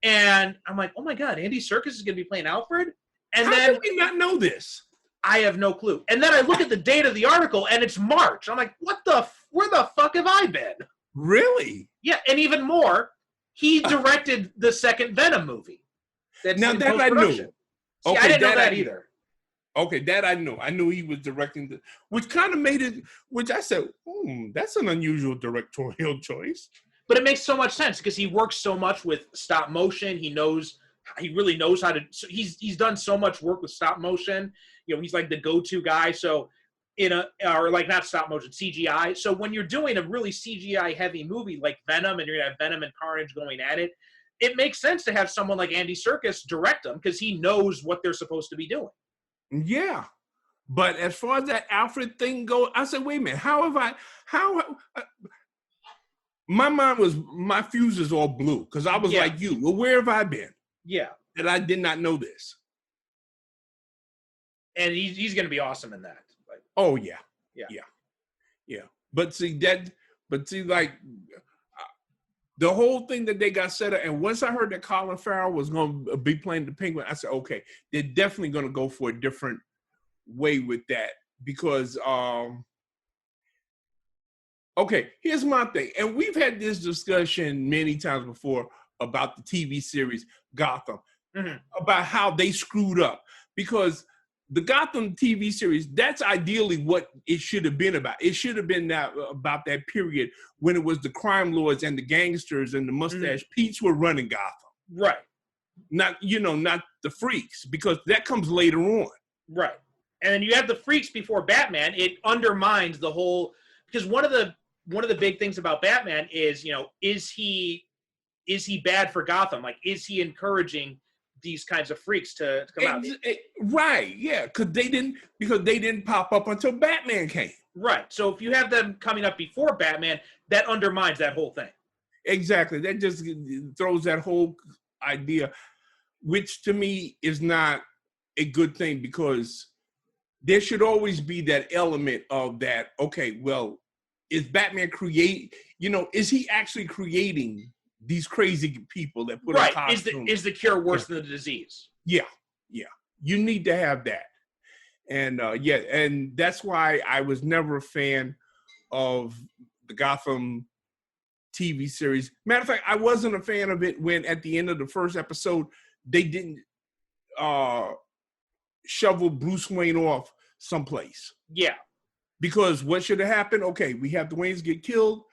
and I'm like, oh my God, Andy Serkis is going to be playing Alfred? And How did we not know this? I have no clue. And then I look at the date of the article, and it's March. I'm like, where the fuck have I been? Really? Yeah, and even more, he directed the second Venom movie. Now that I knew. See, I didn't know that either. Okay, that I knew. I knew he was directing, which kind of made it, which I said, that's an unusual directorial choice. But it makes so much sense because he works so much with stop motion. He really knows how to, he's done so much work with stop motion. He's like the go-to guy. So not stop motion, CGI. So when you're doing a really CGI heavy movie like Venom, and you're gonna have Venom and Carnage going at it, it makes sense to have someone like Andy Serkis direct them because he knows what they're supposed to be doing. Yeah. But as far as that Alfred thing goes, I said, wait a minute, my fuse is all blue because I was like you. Well, where have I been? Yeah. That I did not know this. And he's going to be awesome in that. Oh, yeah. But see, the whole thing that they got set up, and once I heard that Colin Farrell was going to be playing the Penguin, I said, okay, they're definitely going to go for a different way with that because Okay, here's my thing, and we've had this discussion many times before about the TV series Gotham, about how they screwed up, because the Gotham TV series, that's ideally what it should have been about. It should have been about that period when it was the crime lords and the gangsters and the mustache Pete's were running Gotham. Right. Not the freaks, because that comes later on. Right. And then you have the freaks before Batman. It undermines the whole, because one of the big things about Batman is, is he bad for Gotham? Like, is he encouraging these kinds of freaks to come out? Right, yeah, because they didn't pop up until Batman came. Right. So if you have them coming up before Batman, that undermines that whole thing. Exactly. That just throws that whole idea, which to me is not a good thing, because there should always be that element of that, okay, well, is Batman is he actually creating these crazy people that put on costumes? Is the cure worse than the disease? Yeah. You need to have that. And and that's why I was never a fan of the Gotham TV series. Matter of fact, I wasn't a fan of it when at the end of the first episode, they didn't shovel Bruce Wayne off someplace. Yeah. Because what should have happened? Okay, we have the Waynes get killed,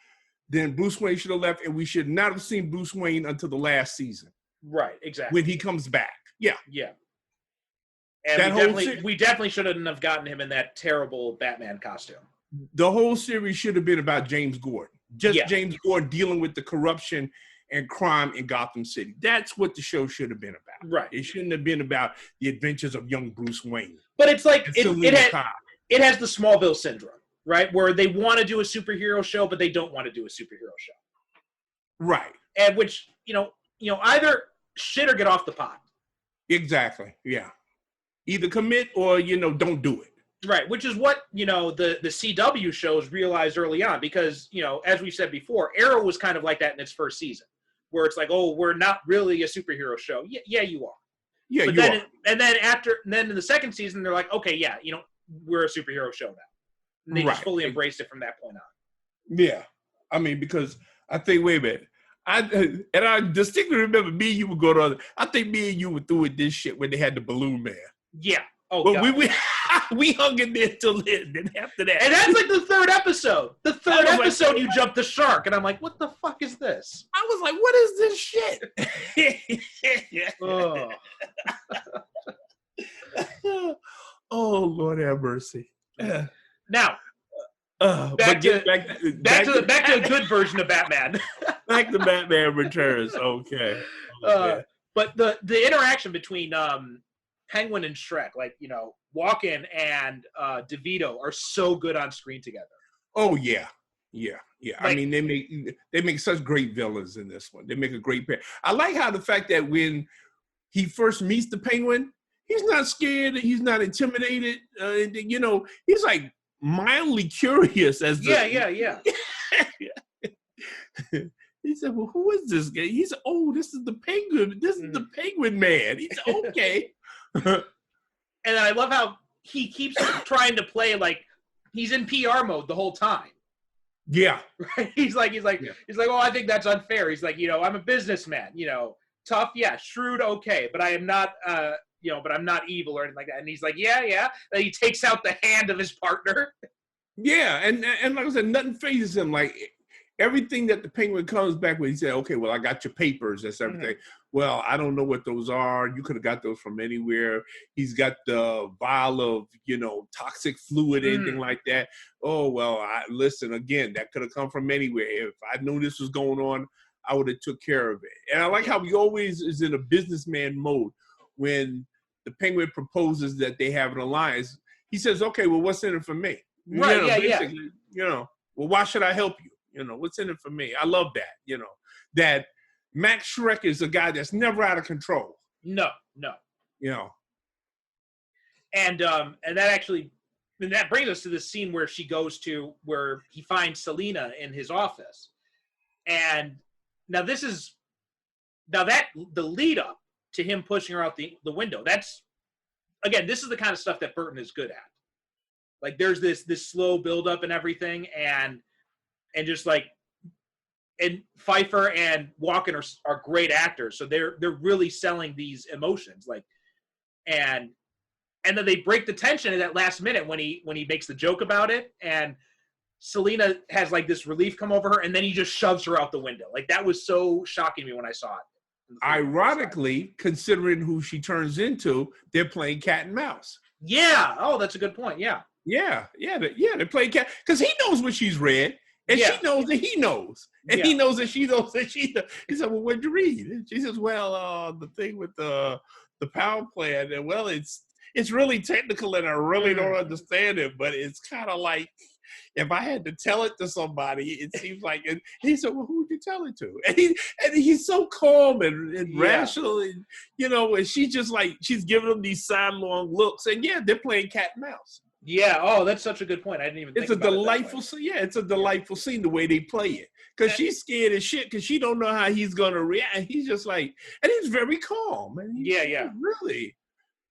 then Bruce Wayne should have left, and we should not have seen Bruce Wayne until the last season. Right, exactly. When he comes back. Yeah. Yeah. And we definitely shouldn't have gotten him in that terrible Batman costume. The whole series should have been about James Gordon. James Gordon dealing with the corruption and crime in Gotham City. That's what the show should have been about. Right. It shouldn't have been about the adventures of young Bruce Wayne. But it's like it has the Smallville syndrome, right? Where they want to do a superhero show, but they don't want to do a superhero show. Right. And which, either shit or get off the pot. Exactly. Yeah. Either commit or, don't do it. Right, which is what, the CW shows realized early on, because, as we said before, Arrow was kind of like that in its first season, where it's like, oh, we're not really a superhero show. Yeah, you are. Yeah, but you then, are. And then in the second season, they're like, okay, yeah, we're a superhero show now. And they just fully embraced it from that point on. Yeah. I mean, because I think, wait a minute. I distinctly remember me and you would go to I think me and you were through with this shit when they had the Balloon Man. Yeah. Oh, but God. we hung in there till then. Then after that, and that's like the third episode. The third episode, you jumped the shark, and I'm like, "What the fuck is this?" I was like, "What is this shit?" Oh Lord have mercy. Now, back to a good version of Batman. Back to Batman Returns. Okay. But the interaction between Penguin and Shrek, like, Walken and DeVito are so good on screen together. Oh yeah. Like, I mean, they make such great villains in this one. They make a great pair. I like how the fact that when he first meets the Penguin, he's not scared, he's not intimidated. He's like mildly curious as yeah. He said, "Well, who is this guy?" He said, "Oh, this is the Penguin. This is the Penguin Man." He said, "Okay." And I love how he keeps trying to play like he's in PR mode the whole time. Yeah. Right? He's like, "Oh, I think that's unfair." He's like, "I'm a businessman, tough, yeah, shrewd, okay, but I am not, but I'm not evil or anything like that." And he's like, yeah. Then he takes out the hand of his partner. Yeah, and like I said, nothing phases him. Like everything that the Penguin comes back with, he said, "Okay, well, I got your papers. That's everything." Mm-hmm. Well, I don't know what those are. You could have got those from anywhere. He's got the vial of, toxic fluid, anything like that. Oh, well, listen, again, that could have come from anywhere. If I knew this was going on, I would have took care of it. And I like how he always is in a businessman mode. When the Penguin proposes that they have an alliance, he says, "Okay, well, what's in it for me?" Right, well, why should I help you? What's in it for me? I love that, that Max Schreck is a guy that's never out of control. No. And that brings us to this scene where where he finds Selina in his office. And now the lead up to him pushing her out the window. This is the kind of stuff that Burton is good at. Like there's this slow build up and everything. And and just like, and Pfeiffer and Walken are great actors, so they're really selling these emotions, like, and then they break the tension at that last minute when he makes the joke about it, and Selena has like this relief come over her, and then he just shoves her out the window. Like, that was so shocking me when I saw it. Ironically, considering who she turns into, they're playing cat and mouse. Yeah. Oh, that's a good point. Yeah. They're playing cat because he knows what she's read, and she knows that he knows, and he knows that she knows that she knows. He said, "Well, what'd you read?" And she says, "Well, the thing with the power plant, and well, it's really technical, and I really don't understand it, but it's kind of like." If I had to tell it to somebody, it seems like, and he said, "Well, who would you tell it to?" And he's so calm and rational, and and she's just like, she's giving him these sidelong looks, and they're playing cat and mouse. Yeah. Oh, that's such a good point. I didn't even. Think about delightful scene. Yeah, it's a delightful scene the way they play it, because she's scared as shit because she don't know how he's gonna react. And he's just like, and he's very calm. And really.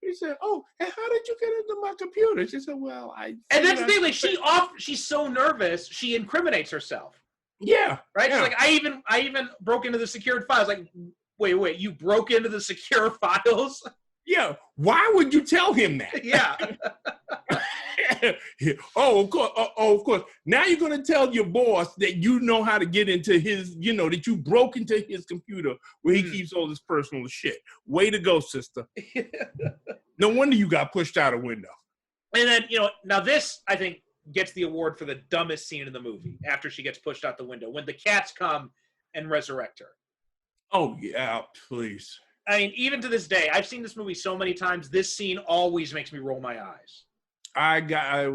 He said, "Oh, and how did you get into my computer?" She said, "Well, I." And that's the thing. Like, she's so nervous, she incriminates herself. Yeah. Right. Yeah. She's like, I even broke into the secured files. Like, wait, you broke into the secure files? Yeah. Why would you tell him that? Yeah. Oh, of course. Oh, of course. Now you're gonna tell your boss that you know how to get into his, that you broke into his computer where he keeps all this personal shit. Way to go, sister. No wonder you got pushed out a window. And then, now this, I think, gets the award for the dumbest scene in the movie after she gets pushed out the window, when the cats come and resurrect her. Oh, yeah, please. I mean, even to this day, I've seen this movie so many times, this scene always makes me roll my eyes. I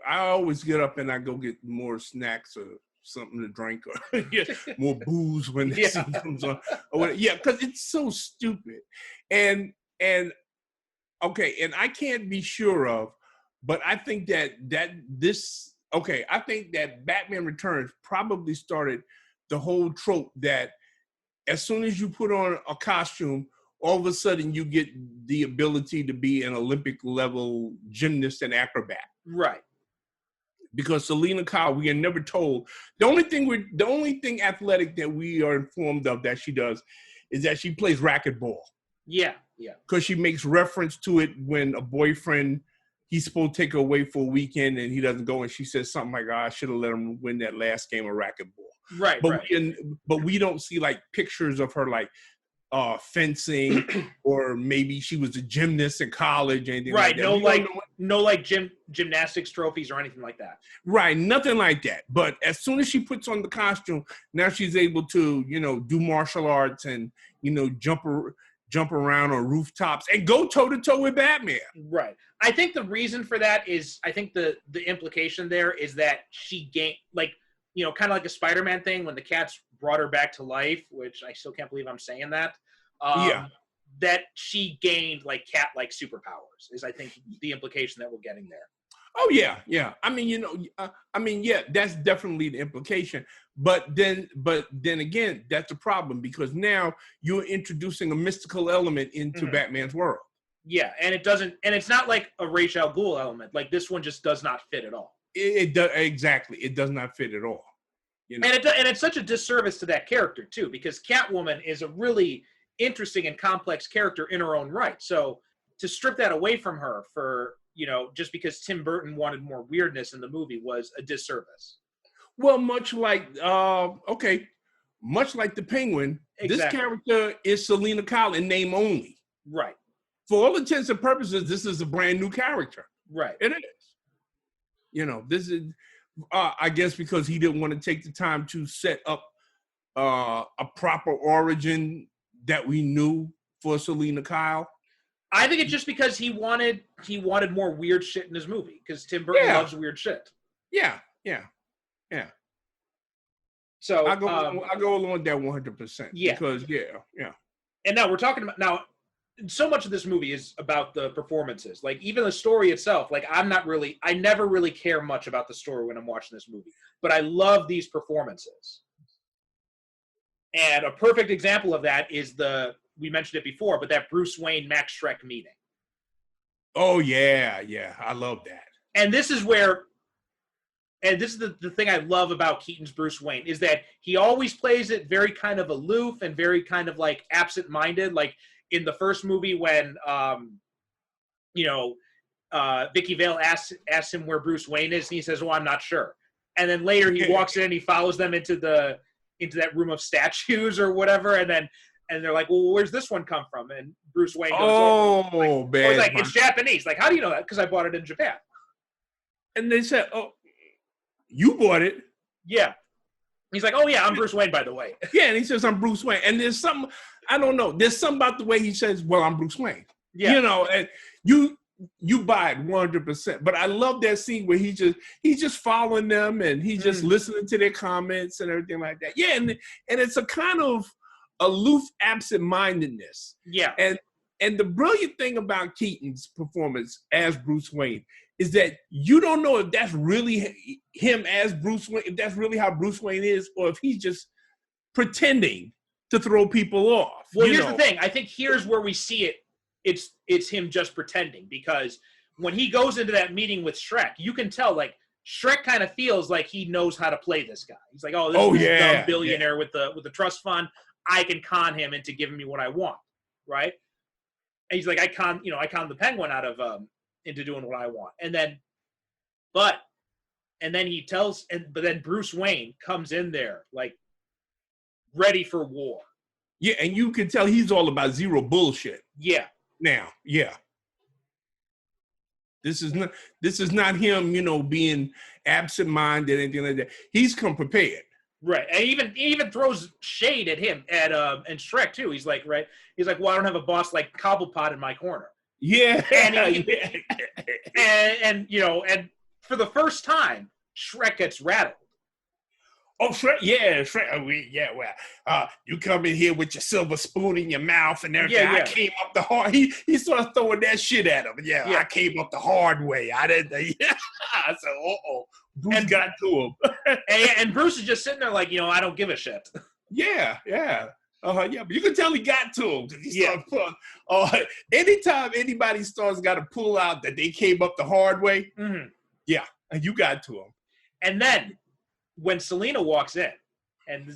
always get up and I go get more snacks or something to drink or get more booze when the scene comes on. Because it's so stupid. And okay, and I can't be sure of, but I think I think that Batman Returns probably started the whole trope that as soon as you put on a costume, all of a sudden you get the ability to be an Olympic level gymnast and acrobat. Right. Because Selena Kyle, we are never told. The only thing athletic that we are informed of that she does is that she plays racquetball. Yeah. Because she makes reference to it when a boyfriend, he's supposed to take her away for a weekend and he doesn't go, and she says something like, "I should have let him win that last game of racquetball." Right. But we don't see like pictures of her like fencing, or maybe she was a gymnast in college, anything like that. No gymnastics trophies or anything like that. Right, nothing like that. But as soon as she puts on the costume, now she's able to, do martial arts and, jump around on rooftops and go toe-to-toe with Batman. Right. I think the reason for that is, I think the implication there is that she gained, like, kind of like a Spider-Man thing when the cats brought her back to life, which I still can't believe I'm saying that. That she gained like cat-like superpowers is, I think, the implication that we're getting there. Oh yeah. I mean, that's definitely the implication. But then again, that's a problem because now you're introducing a mystical element into Batman's world. Yeah, and it's not like a Ra's al Ghul element. Like, this one just does not fit at all. It does exactly. It does not fit at all. And it's such a disservice to that character too, because Catwoman is a really interesting and complex character in her own right. So to strip that away from her for, just because Tim Burton wanted more weirdness in the movie was a disservice. Well, much like the Penguin, exactly. This character is Selena Kyle in name only. Right. For all intents and purposes, this is a brand new character. Right. It is. This is, I guess, because he didn't want to take the time to set up a proper origin that we knew for Selena Kyle. I think it's just because he wanted more weird shit in his movie, because Tim Burton loves weird shit. Yeah. So I go along with that 100%. Yeah. Because And now we're talking about so much of this movie is about the performances. Like, even the story itself, like, I never really care much about the story when I'm watching this movie, but I love these performances. And a perfect example of that is we mentioned it before, but that Bruce Wayne Max Schreck meeting. Oh yeah, I love that. And this is where and this is the thing I love about Keaton's Bruce Wayne, is that he always plays it very kind of aloof and very kind of like absent-minded. Like in the first movie when, Vicky Vale asks him where Bruce Wayne is, and he says, "Well, I'm not sure." And then later he walks in and he follows them into that room of statues or whatever, and they're like, "Well, where's this one come from?" And Bruce Wayne goes, he's like, "It's Japanese." Like, how do you know that? Because I bought it in Japan. And they said, "Oh, you bought it?" Yeah. He's like, "Oh yeah, I'm Bruce Wayne, by the way." Yeah, and he says, "I'm Bruce Wayne." And there's something, I don't know, there's something about the way he says, "Well, I'm Bruce Wayne." Yeah. You know, and you buy it 100%. But I love that scene where he's just following them and he's just listening to their comments and everything like that. Yeah, and it's a kind of aloof absent-mindedness. Yeah. And the brilliant thing about Keaton's performance as Bruce Wayne is that you don't know if that's really him as Bruce Wayne, if that's really how Bruce Wayne is, or if he's just pretending to throw people off. Well, here's the thing. I think here's where we see it. It's him just pretending, because when he goes into that meeting with Shrek, you can tell, like, Shrek kind of feels like he knows how to play this guy. He's like, "Oh, this is dumb billionaire with the trust fund. I can con him into giving me what I want," right? And he's like, I con the Penguin out of into doing what I want. And then Bruce Wayne comes in there like ready for war. Yeah, and you can tell he's all about zero bullshit. Yeah. Now, yeah. This is not him, being absent-minded, anything like that. He's come prepared. Right. And he even throws shade at him and Shrek too. He's like, right? He's like, "Well, I don't have a boss like Cobblepot in my corner." Yeah. And for the first time, Shrek gets rattled. Oh, Shrek, yeah, Shrek, you come in here with your silver spoon in your mouth and everything. Yeah. I came up the hard. He starts throwing that shit at him. Yeah, I came up the hard way. I didn't. Yeah. I said, Bruce got to him. and Bruce is just sitting there like, I don't give a shit. Yeah. But you can tell he got to him. He started pulling. Anytime anybody got to pull out that they came up the hard way, yeah, and you got to him. And then when Selena walks in, and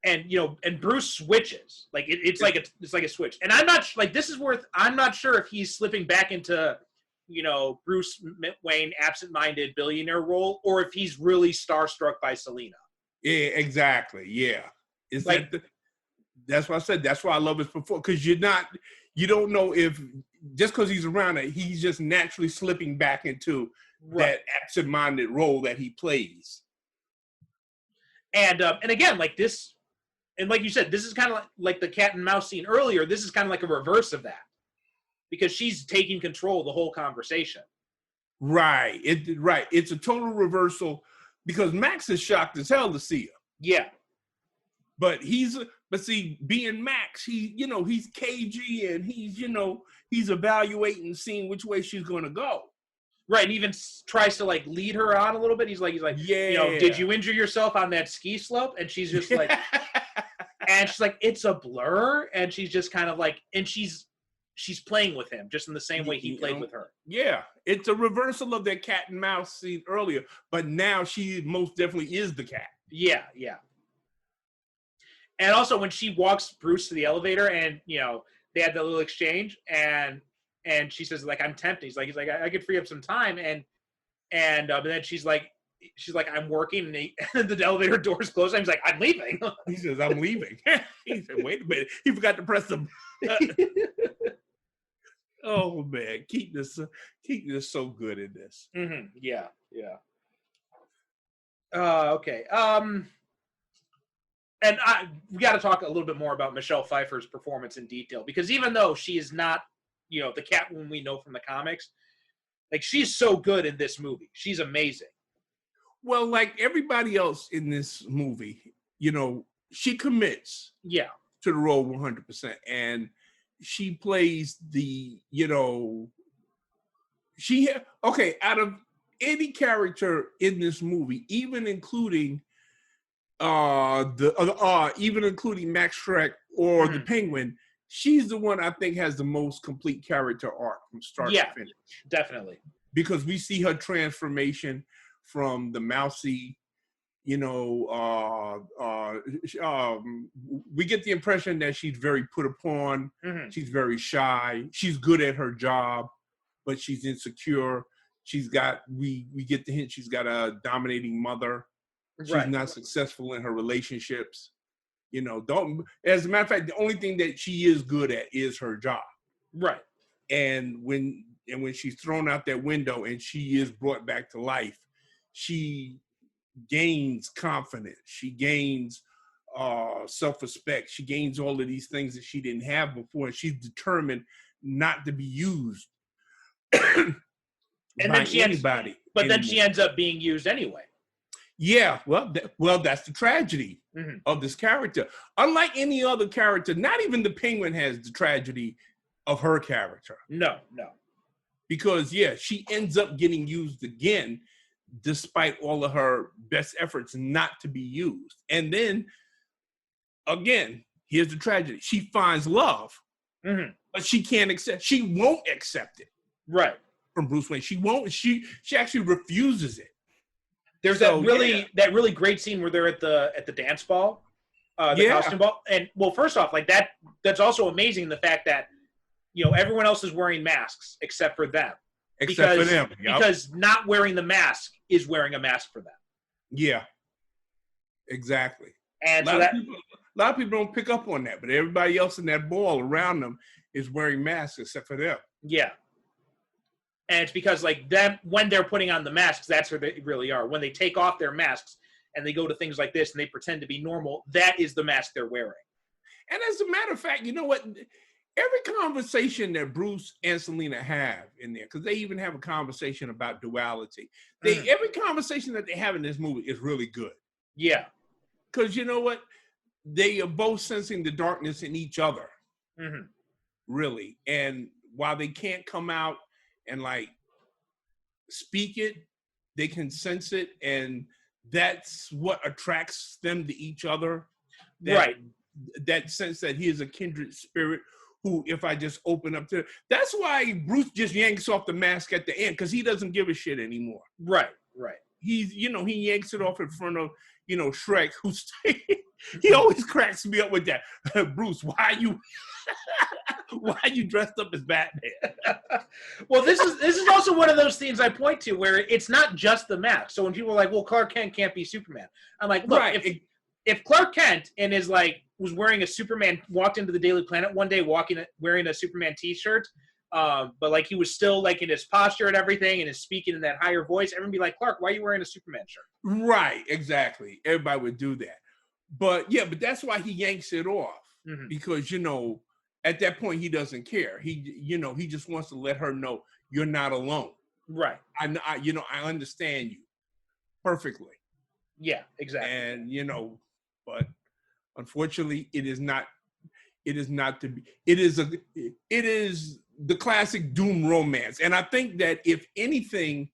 and Bruce switches, like it's like a switch. And I'm not sure if he's slipping back into Bruce Wayne absent-minded billionaire role, or if he's really starstruck by Selena. Yeah, exactly. Yeah, it's like that's what I said. That's why I love his performance, because you don't know if just because he's around it, he's just naturally slipping back into that absent-minded role that he plays. And again, like this, and like you said, this is kind of like the cat and mouse scene earlier. This is kind of like a reverse of that, because she's taking control of the whole conversation. Right. It's a total reversal, because Max is shocked as hell to see her. Yeah. But see, being Max, he's cagey, and he's evaluating, seeing which way she's going to go. Right, and even tries to like lead her on a little bit. He's like, yeah. Did you injure yourself on that ski slope? And she's just like, and she's like, it's a blur. And she's just kind of like, and she's playing with him just in the same way he played with her. Yeah, it's a reversal of that cat and mouse scene earlier, but now she most definitely is the cat. Yeah. And also when she walks Bruce to the elevator, and they had that little exchange, and she says, like, "I'm tempted." He's like, I could free up some time, and then she's like, "I'm working," and the elevator doors close. And he's like, "I'm leaving." He says, "I'm leaving." He said, "Wait a minute, he forgot to press the." Oh man, Keaton is so good in this. Mm-hmm. Yeah. Okay. And we got to talk a little bit more about Michelle Pfeiffer's performance in detail, because even though she is not, the Catwoman we know from the comics, like, she's so good in this movie. She's amazing. Well, like everybody else in this movie, she commits to the role 100%, and she plays the, out of any character in this movie, even including Max Shrek or the Penguin, she's the one I think has the most complete character arc from start to finish. Definitely. Because we see her transformation from the mousy, we get the impression that she's very put upon. Mm-hmm. She's very shy. She's good at her job, but she's insecure. We get the hint she's got a dominating mother. She's not successful in her relationships. As a matter of fact, the only thing that she is good at is her job. Right. And when she's thrown out that window and she is brought back to life, she gains confidence. She gains self-respect. She gains all of these things that she didn't have before. And she's determined not to be used and by anybody. Then she ends up being used anyway. Yeah, well, that's the tragedy of this character. Unlike any other character, not even the Penguin has the tragedy of her character. No. Because, she ends up getting used again, despite all of her best efforts not to be used. And then, again, here's the tragedy. She finds love, but she won't accept it. Right. From Bruce Wayne. She won't, she actually refuses it. There's that really great scene where they're at the dance ball, the costume ball. And well, first off, like that's also amazing, the fact that, everyone else is wearing masks except for them. Except for them. Yep. Because not wearing the mask is wearing a mask for them. Yeah. Exactly. And a lot of people don't pick up on that, but everybody else in that ball around them is wearing masks except for them. Yeah. And it's because, like, them, when they're putting on the masks, that's who they really are. When they take off their masks and they go to things like this and they pretend to be normal, that is the mask they're wearing. And as a matter of fact, you know what? Every conversation that Bruce and Selina have in there, because they even have a conversation about duality. Every conversation that they have in this movie is really good. Yeah. Because you know what? They are both sensing the darkness in each other. Really. And while they can't come out and like speak it, they can sense it, and that's what attracts them to each other. That sense that he is a kindred spirit who, if I just open up to, that's why Bruce just yanks off the mask at the end, because he doesn't give a shit anymore. Right. He yanks it off in front of, Shrek, who's he always cracks me up with that. Bruce, why are you dressed up as Batman? Well, this is also one of those scenes I point to where it's not just the mask. So when people are like, well, Clark Kent can't be Superman, I'm like, look, if Clark Kent was wearing a Superman, walked into the Daily Planet one day wearing a Superman t-shirt, but like he was still like in his posture and everything and is speaking in that higher voice, everyone would be like, Clark, why are you wearing a Superman shirt? Right, exactly. Everybody would do that. But that's why he yanks it off. Because, at that point he doesn't care. He just wants to let her know you're not alone. Right. I understand you perfectly. Yeah, exactly. And, but unfortunately it is the classic doom romance. And I think that if anything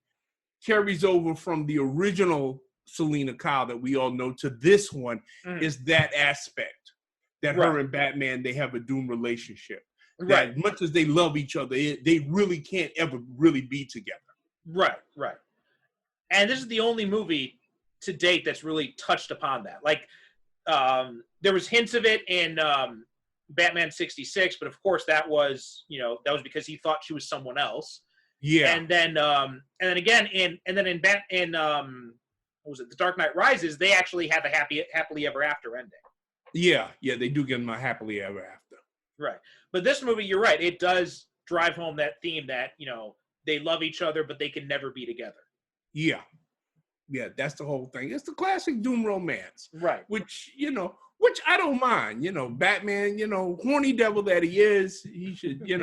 carries over from the original Selina Kyle that we all know to this one is that aspect that her and Batman, they have a doom relationship. That as much as they love each other, they really can't ever really be together. Right. And this is the only movie to date that's really touched upon that. Like, there was hints of it in Batman 66, but of course that was because he thought she was someone else. Yeah. And then again in what was it, The Dark Knight Rises, they actually have a happily ever after ending. Yeah, they do give them a happily ever after. Right. But this movie, you're right, it does drive home that theme that, they love each other, but they can never be together. Yeah. Yeah, that's the whole thing. It's the classic doom romance. Right. Which I don't mind. Batman, horny devil that he is, he should, he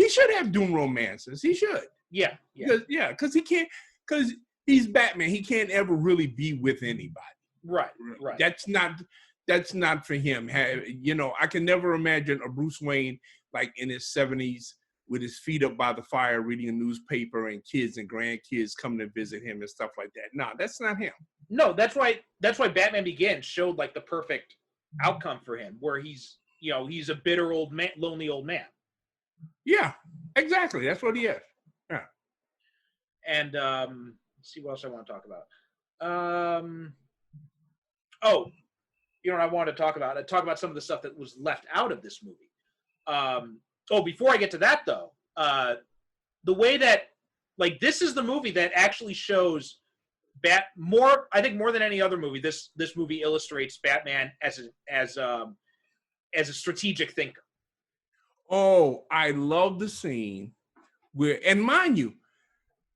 should have doom romances. He should. Yeah. Because he's Batman. He can't ever really be with anybody. Right. That's not for him. I can never imagine a Bruce Wayne like in his 70s with his feet up by the fire reading a newspaper and kids and grandkids coming to visit him and stuff like that. No, that's not him. No, that's why Batman Begins showed like the perfect outcome for him, where he's he's a bitter old man, lonely old man. Yeah, exactly. That's what he is. Yeah. And let's see what else I want to talk about. Oh, what I wanted to talk about. I talk about some of the stuff that was left out of this movie. Before I get to that though, the way that this is the movie that actually shows I think more than any other movie, this movie illustrates Batman as a strategic thinker. Oh, I love the scene where, and mind you,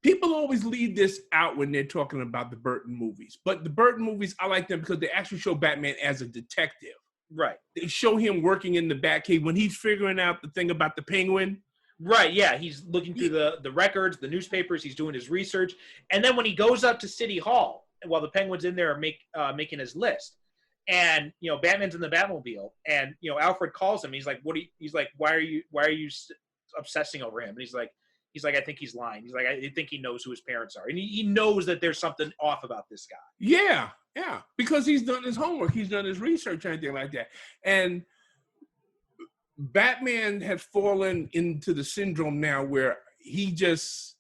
people always leave this out when they're talking about the Burton movies. But the Burton movies, I like them because they actually show Batman as a detective. Right. They show him working in the Batcave when he's figuring out the thing about the Penguin. Right, yeah. He's looking through the records, the newspapers. He's doing his research. And then when he goes up to City Hall, while the Penguin's in there making his list, and Batman's in the Batmobile, and Alfred calls him. He's like, why are you obsessing over him? And he's like, I think he's lying. He's like, I think he knows who his parents are, and he knows that there's something off about this guy. Yeah, because he's done his homework, he's done his research, and anything like that. And Batman has fallen into the syndrome now where it's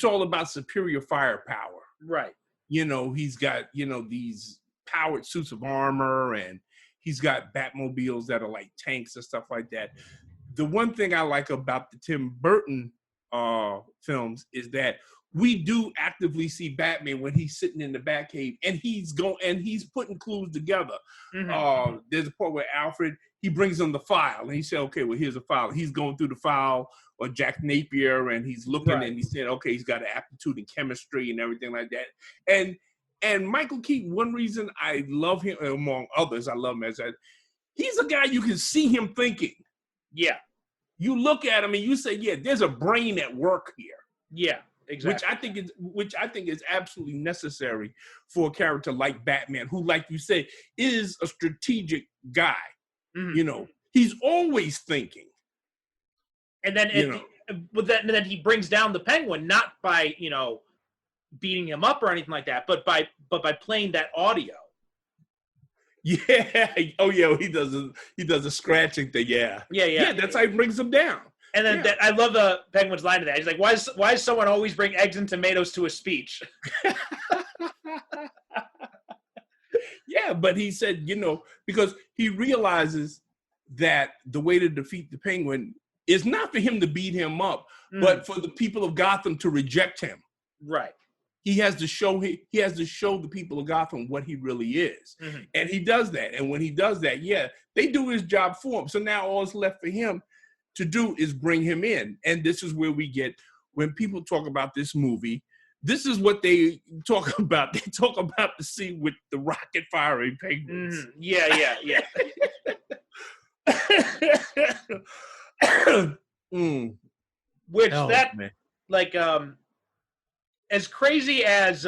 all about superior firepower. Right. He's got these powered suits of armor, and he's got Batmobiles that are like tanks and stuff like that. The one thing I like about the Tim Burton films is that we do actively see Batman when he's sitting in the Batcave and he's putting clues together. Mm-hmm. There's a part where Alfred, he brings him the file and he said, okay, well, here's a file. He's going through the file or Jack Napier, and he's looking and he said, okay, he's got an aptitude in chemistry and everything like that. And Michael Keaton, one reason I love him, among others, I love him as that he's a guy you can see him thinking. Yeah. You look at him and you say, yeah, there's a brain at work here. Yeah, exactly. Which I think is absolutely necessary for a character like Batman, who, like you said, is a strategic guy. Mm-hmm. He's always thinking. And then then he brings down the Penguin, not by, beating him up or anything like that, but by playing that audio. Yeah. Oh, yeah. He does a scratching thing. Yeah. Yeah. That's how he brings him down. And then I love the Penguin's line to that. He's like, "Why does someone always bring eggs and tomatoes to a speech?" Yeah, but he said, because he realizes that the way to defeat the Penguin is not for him to beat him up, but for the people of Gotham to reject him. Right. He has to show the people of Gotham what he really is. Mm-hmm. And he does that. And when he does that, they do his job for him. So now all that's left for him to do is bring him in. And this is where we get, when people talk about this movie, this is what they talk about. They talk about the scene with the rocket firing penguins. Mm-hmm. Yeah. Which man. As crazy as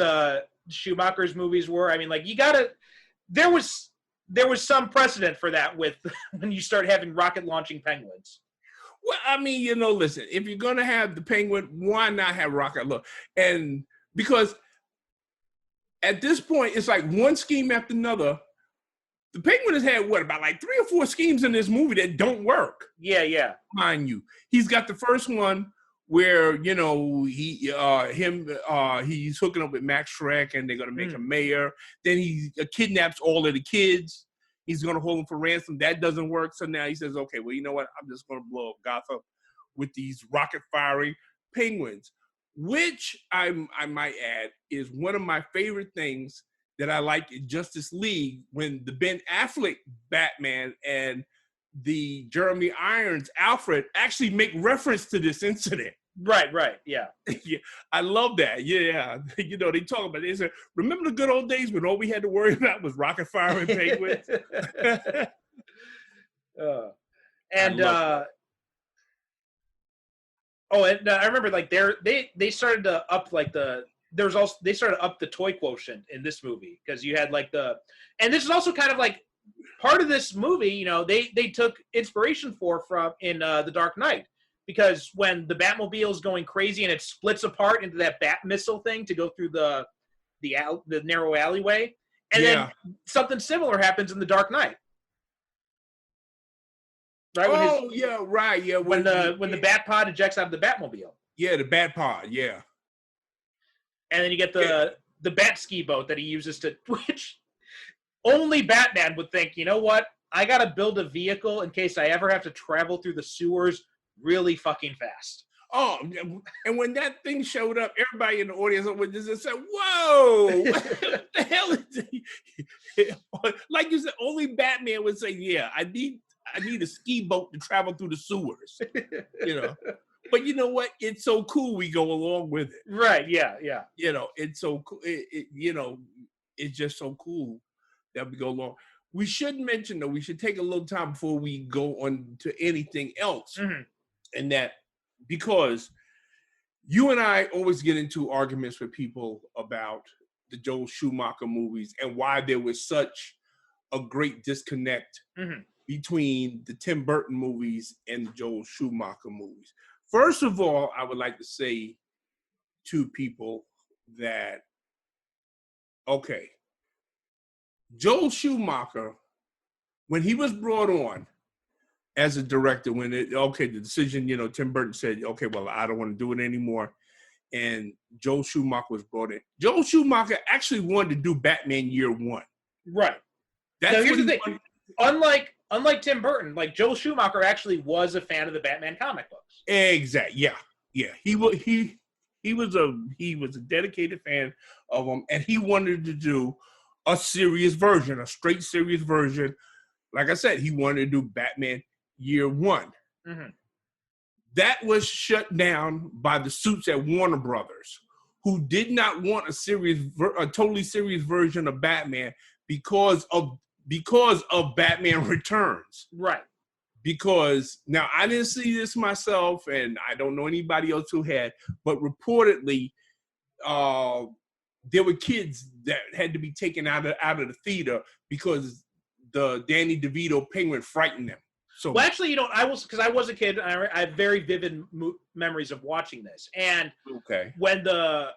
Schumacher's movies were, I mean, there was some precedent for that with when you start having rocket launching penguins. Well, I mean, listen, if you're going to have the Penguin, why not have rocket launch? And because at this point, it's like one scheme after another. The Penguin has had about 3 or 4 schemes in this movie that don't work. Yeah. Mind you, he's got the first one where he's hooking up with Max Schreck and they're gonna make him mayor. Then he kidnaps all of the kids. He's gonna hold them for ransom. That doesn't work. So now he says, okay, well, you know what? I'm just gonna blow up Gotham with these rocket firing penguins, which I might add is one of my favorite things that I like in Justice League, when the Ben Affleck Batman and the Jeremy Irons Alfred actually make reference to this incident. Right, yeah. Yeah, I love that. Yeah. They talk about it. They say, remember the good old days when all we had to worry about was rocket firing penguins? And I remember they started to up they started to up the toy quotient in this movie, because you had and this is also kind of part of this movie, they took inspiration from The Dark Knight, because when the Batmobile is going crazy and it splits apart into that bat missile thing to go through the narrow alleyway, and then something similar happens in The Dark Knight. right? Oh, yeah, right, yeah. When the Bat Pod ejects out of the Batmobile. Yeah, the Bat Pod, yeah. And then you get the Bat Ski boat that he uses to, which only Batman would think, you know what? I got to build a vehicle in case I ever have to travel through the sewers really fucking fast. Oh, and when that thing showed up, everybody in the audience just said, whoa, what the hell is it? Like you said, only Batman would say, yeah, I need a ski boat to travel through the sewers, you know. But you know what? It's so cool we go along with it. Right, yeah. You know, it's so cool. It's just so cool that we go along. We should mention, though, we should take a little time before we go on to anything else. Mm-hmm. And that, because you and I always get into arguments with people about the Joel Schumacher movies and why there was such a great disconnect between the Tim Burton movies and the Joel Schumacher movies. First of all, I would like to say to people that, okay, Joel Schumacher, when he was brought on as a director, the decision, Tim Burton said, okay, well, I don't want to do it anymore. And Joel Schumacher was brought in. Joel Schumacher actually wanted to do Batman Year One. Right. That's now, here's the thing. Unlike Tim Burton, like Joel Schumacher actually was a fan of the Batman comic books. Exactly. Yeah. He was a dedicated fan of them, and he wanted to do a serious version, a straight serious version. Like I said, he wanted to do Batman Year One. Mm-hmm. That was shut down by the suits at Warner Brothers, who did not want a totally serious version of Batman because of Batman Returns. Right. Because now I didn't see this myself, and I don't know anybody else who had, but reportedly, there were kids that had to be taken out of the theater because the Danny DeVito penguin frightened them. So, well, actually, I was a kid, and I have very vivid memories of watching this. And when the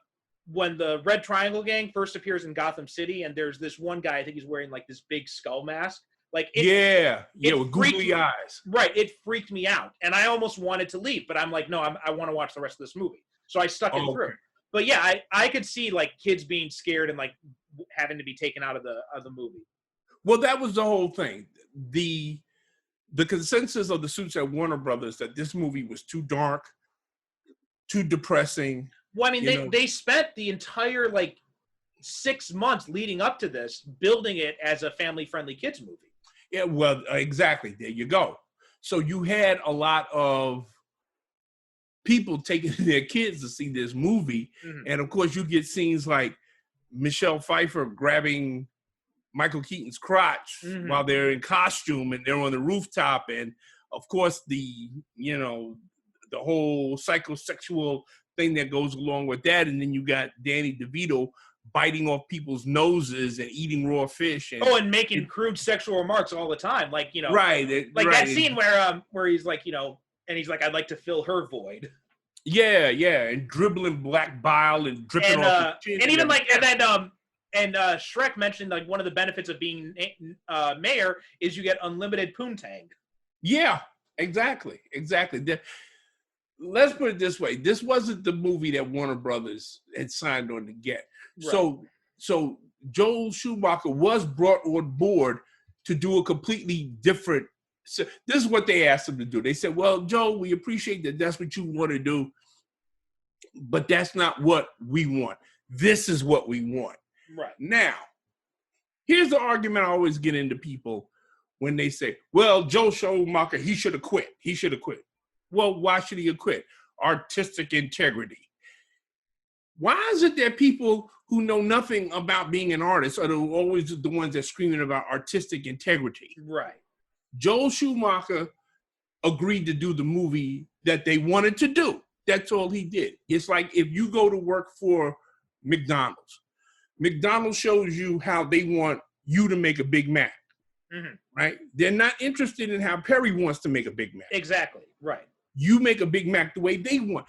Red Triangle Gang first appears in Gotham City, and there's this one guy, I think he's wearing like this big skull mask. Like with googly eyes. Right, it freaked me out, and I almost wanted to leave, but I'm like, no, I want to watch the rest of this movie, so I stuck it through. But yeah, I could see like kids being scared and like having to be taken out of the movie. Well, that was the whole thing. The consensus of the suits at Warner Brothers that this movie was too dark, too depressing. Well, I mean, they spent the entire like 6 months leading up to this building it as a family-friendly kids movie. Yeah, well, exactly. There you go. So you had a lot of people taking their kids to see this movie. Mm-hmm. And of course, you get scenes like Michelle Pfeiffer grabbing Michael Keaton's crotch while they're in costume and they're on the rooftop. And of course, the whole psychosexual thing that goes along with that. And then you got Danny DeVito biting off people's noses and eating raw fish. And making crude sexual remarks all the time. Like, right. That scene where he's like, and he's like, I'd like to fill her void. Yeah. And dribbling black bile and dripping off his chin. And even like, and then, and Shrek mentioned like one of the benefits of being mayor is you get unlimited poontang. Yeah, exactly. Let's put it this way. This wasn't the movie that Warner Brothers had signed on to get. Right. So Joel Schumacher was brought on board to do a completely different. So this is what they asked him to do. They said, well, Joel, we appreciate that that's what you want to do, but that's not what we want. This is what we want. Right. Now, here's the argument I always get into people when they say, well, Joel Schumacher, he should have quit. Well, why should he have quit? Artistic integrity. Why is it that people who know nothing about being an artist are always the ones that screaming about artistic integrity? Right. Joel Schumacher agreed to do the movie that they wanted to do. That's all he did. It's like if you go to work for McDonald's shows you how they want you to make a Big Mac, right? They're not interested in how Perry wants to make a Big Mac. Exactly, right. You make a Big Mac the way they want.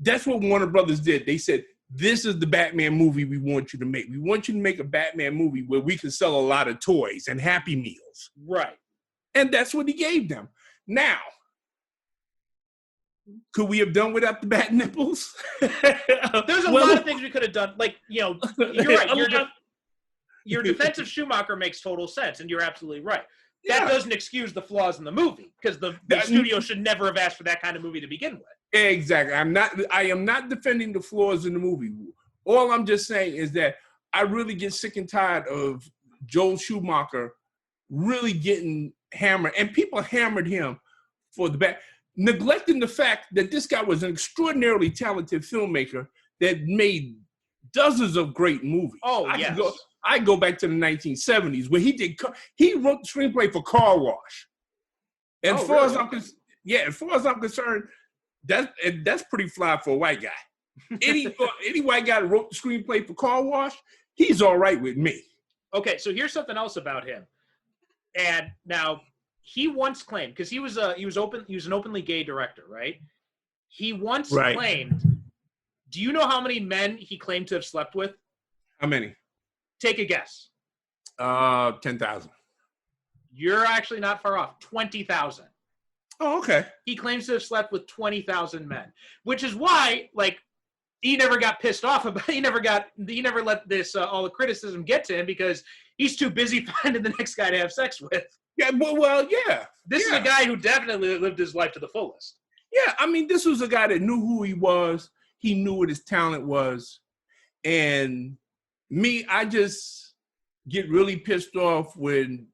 That's what Warner Brothers did. They said, this is the Batman movie we want you to make. We want you to make a Batman movie where we can sell a lot of toys and Happy Meals. Right. And that's what he gave them. Now, could we have done without the bat nipples? There's a lot of things we could have done. Like, you're right. Your defense of Schumacher makes total sense, and you're absolutely right. That doesn't excuse the flaws in the movie, because the studio should never have asked for that kind of movie to begin with. Exactly. I am not defending the flaws in the movie. All I'm just saying is that I really get sick and tired of Joel Schumacher really getting hammered, and people hammered him for the bad, neglecting the fact that this guy was an extraordinarily talented filmmaker that made dozens of great movies. I go back to the 1970s where he wrote the screenplay for Car Wash. And as far as I'm concerned, that's pretty fly for a white guy. Any white guy that wrote the screenplay for Car Wash, he's all right with me. Okay, so here's something else about him. And now he once claimed, because he was an openly gay director, right? He once claimed. Do you know how many men he claimed to have slept with? How many? Take a guess. 10,000. You're actually not far off. 20,000. Oh, okay. He claims to have slept with 20,000 men, which is why, like, he never got pissed off about. He never let this all the criticism get to him, because he's too busy finding the next guy to have sex with. Yeah, well, yeah. This is a guy who definitely lived his life to the fullest. Yeah, I mean, this was a guy that knew who he was. He knew what his talent was, and me, I just get really pissed off when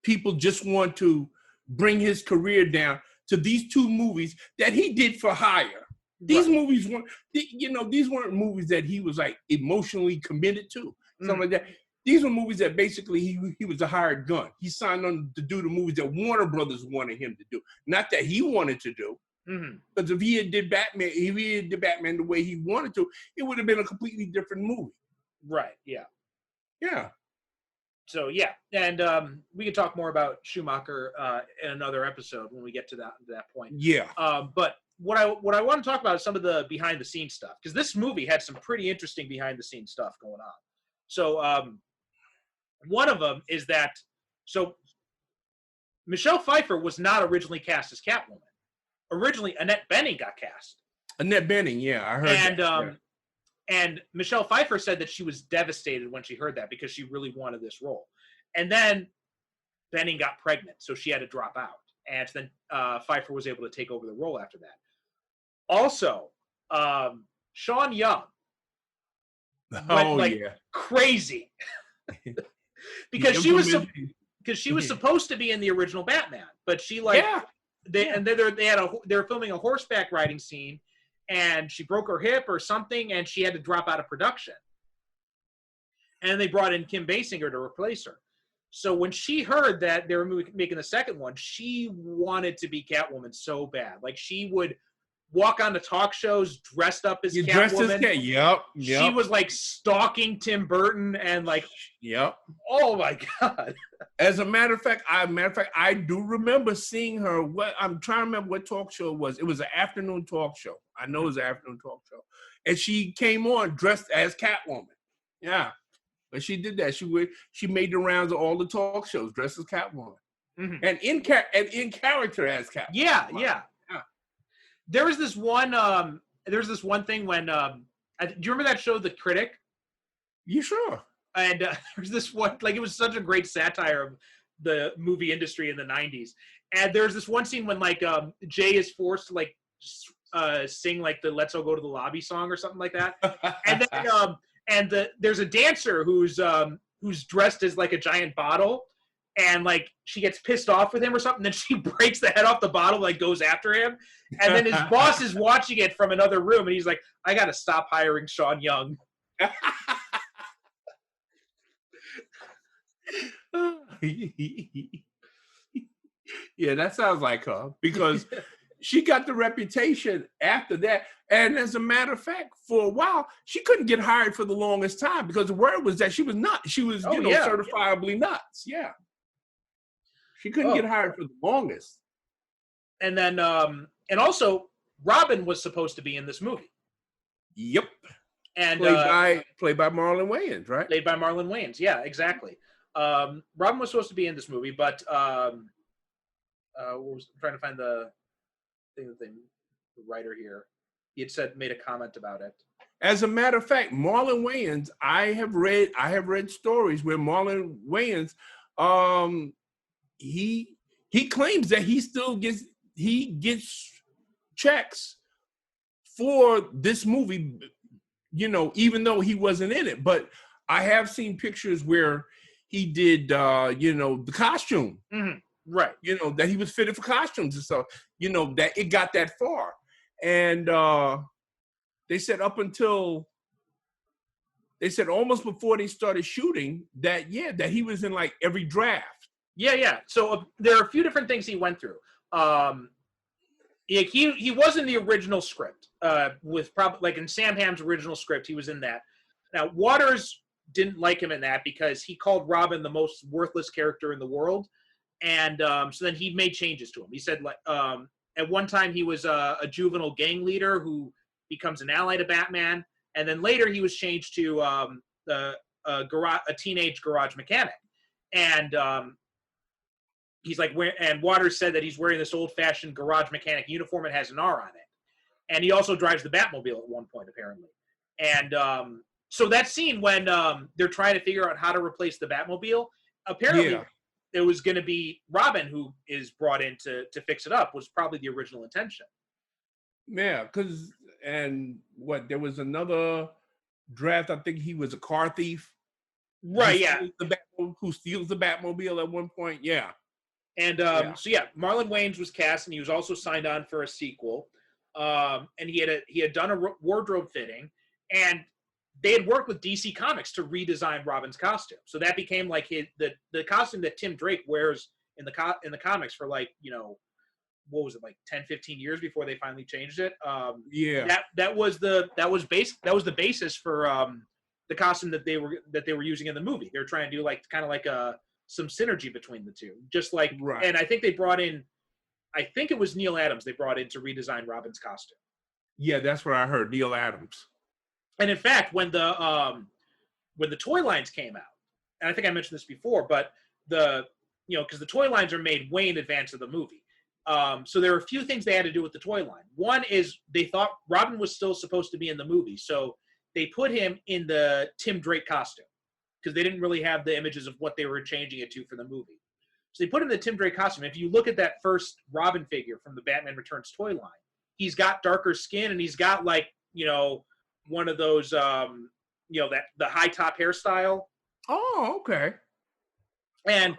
people just want to bring his career down to these two movies that he did for hire. These movies weren't, these weren't movies that he was like emotionally committed to, something like that. These were movies that basically he was a hired gun. He signed on to do the movies that Warner Brothers wanted him to do, not that he wanted to do. Because if he had did Batman the way he wanted to, it would have been a completely different movie. Right. Yeah. Yeah. So yeah, and we can talk more about Schumacher in another episode when we get to that point. Yeah. But what I want to talk about is some of the behind the scenes stuff, because this movie had some pretty interesting behind the scenes stuff going on. So one of them is that Michelle Pfeiffer was not originally cast as Catwoman. Originally, Annette Bening got cast. Annette Bening, yeah, I heard that. And Michelle Pfeiffer said that she was devastated when she heard that, because she really wanted this role. And then Bening got pregnant, so she had to drop out. And then Pfeiffer was able to take over the role after that. Also, Sean Young went crazy because she was supposed to be in the original Batman, but she they were filming a horseback riding scene, and she broke her hip or something, and she had to drop out of production. And they brought in Kim Basinger to replace her. So when she heard that they were making the second one, she wanted to be Catwoman so bad. Like, she would walk on the talk shows dressed up as Catwoman. Yep. She was like stalking Tim Burton and like. Yep. Oh my God. As a matter of fact, I do remember seeing her. I'm trying to remember what talk show it was. It was an afternoon talk show. I know it was an afternoon talk show, and she came on dressed as Catwoman. Yeah, but she did that. She made the rounds of all the talk shows dressed as Catwoman, and in character as Catwoman. Yeah. There was this one. Thing when. Do you remember that show, The Critic? You sure? And there's this one, like, it was such a great satire of the movie industry in the 90s. And there's this one scene when, like, Jay is forced to, like, sing, like, the Let's All Go to the Lobby song or something like that. And then, there's a dancer who's dressed as, like, a giant bottle. And, like, she gets pissed off with him or something. Then she breaks the head off the bottle, like, goes after him. And then his boss is watching it from another room. And he's like, I got to stop hiring Sean Young. Yeah, that sounds like her, because she got the reputation after that. And as a matter of fact, for a while, she couldn't get hired for the longest time, because the word was that she was nuts. She was, certifiably nuts. Yeah. She couldn't get hired for the longest. And then, and also, Robin was supposed to be in this movie. Yep. And played by Marlon Wayans, right? Played by Marlon Wayans, yeah, exactly. Robin was supposed to be in this movie, but I'm trying to find the thing that the writer here. He had made a comment about it. As a matter of fact, Marlon Wayans, I have read stories where Marlon Wayans, he claims that he gets checks for this movie, even though he wasn't in it. But I have seen pictures where he did, the costume, right? That he was fitted for costumes and stuff. That it got that far, and they said almost before they started shooting that he was in like every draft. Yeah. So there are a few different things he went through. He was in the original script with probably like in Sam Hamm's original script. He was in that. Now Waters didn't like him in that because he called Robin the most worthless character in the world, and so then he made changes to him. He said like at one time he was a juvenile gang leader who becomes an ally to Batman, and then later he was changed to a teenage garage mechanic, and he's like, and Waters said that he's wearing this old-fashioned garage mechanic uniform and has an R on it, and he also drives the Batmobile at one point apparently, and so that scene when they're trying to figure out how to replace the Batmobile, apparently it was going to be Robin who is brought in to fix it up, was probably the original intention. Yeah, there was another draft. I think he was a car thief. Right, who steals the Batmobile at one point. Yeah. And Marlon Wayans was cast, and he was also signed on for a sequel. And he had done a wardrobe fitting, and they had worked with DC Comics to redesign Robin's costume. So that became like the costume that Tim Drake wears in the comics for like, what was it, like 10, 15 years before they finally changed it. That was the basis for the costume that they were using in the movie. They were trying to do like kind of like some synergy between the two, just like right. And I think they brought in, I think it was Neil Adams they brought in to redesign Robin's costume. Yeah, that's what I heard, Neil Adams. And in fact, when the toy lines came out, and I think I mentioned this before, but because the toy lines are made way in advance of the movie. So there are a few things they had to do with the toy line. One is they thought Robin was still supposed to be in the movie, so they put him in the Tim Drake costume because they didn't really have the images of what they were changing it to for the movie. So they put him in the Tim Drake costume. If you look at that first Robin figure from the Batman Returns toy line, he's got darker skin and he's got like, one of those, that the high top hairstyle. Oh, okay. And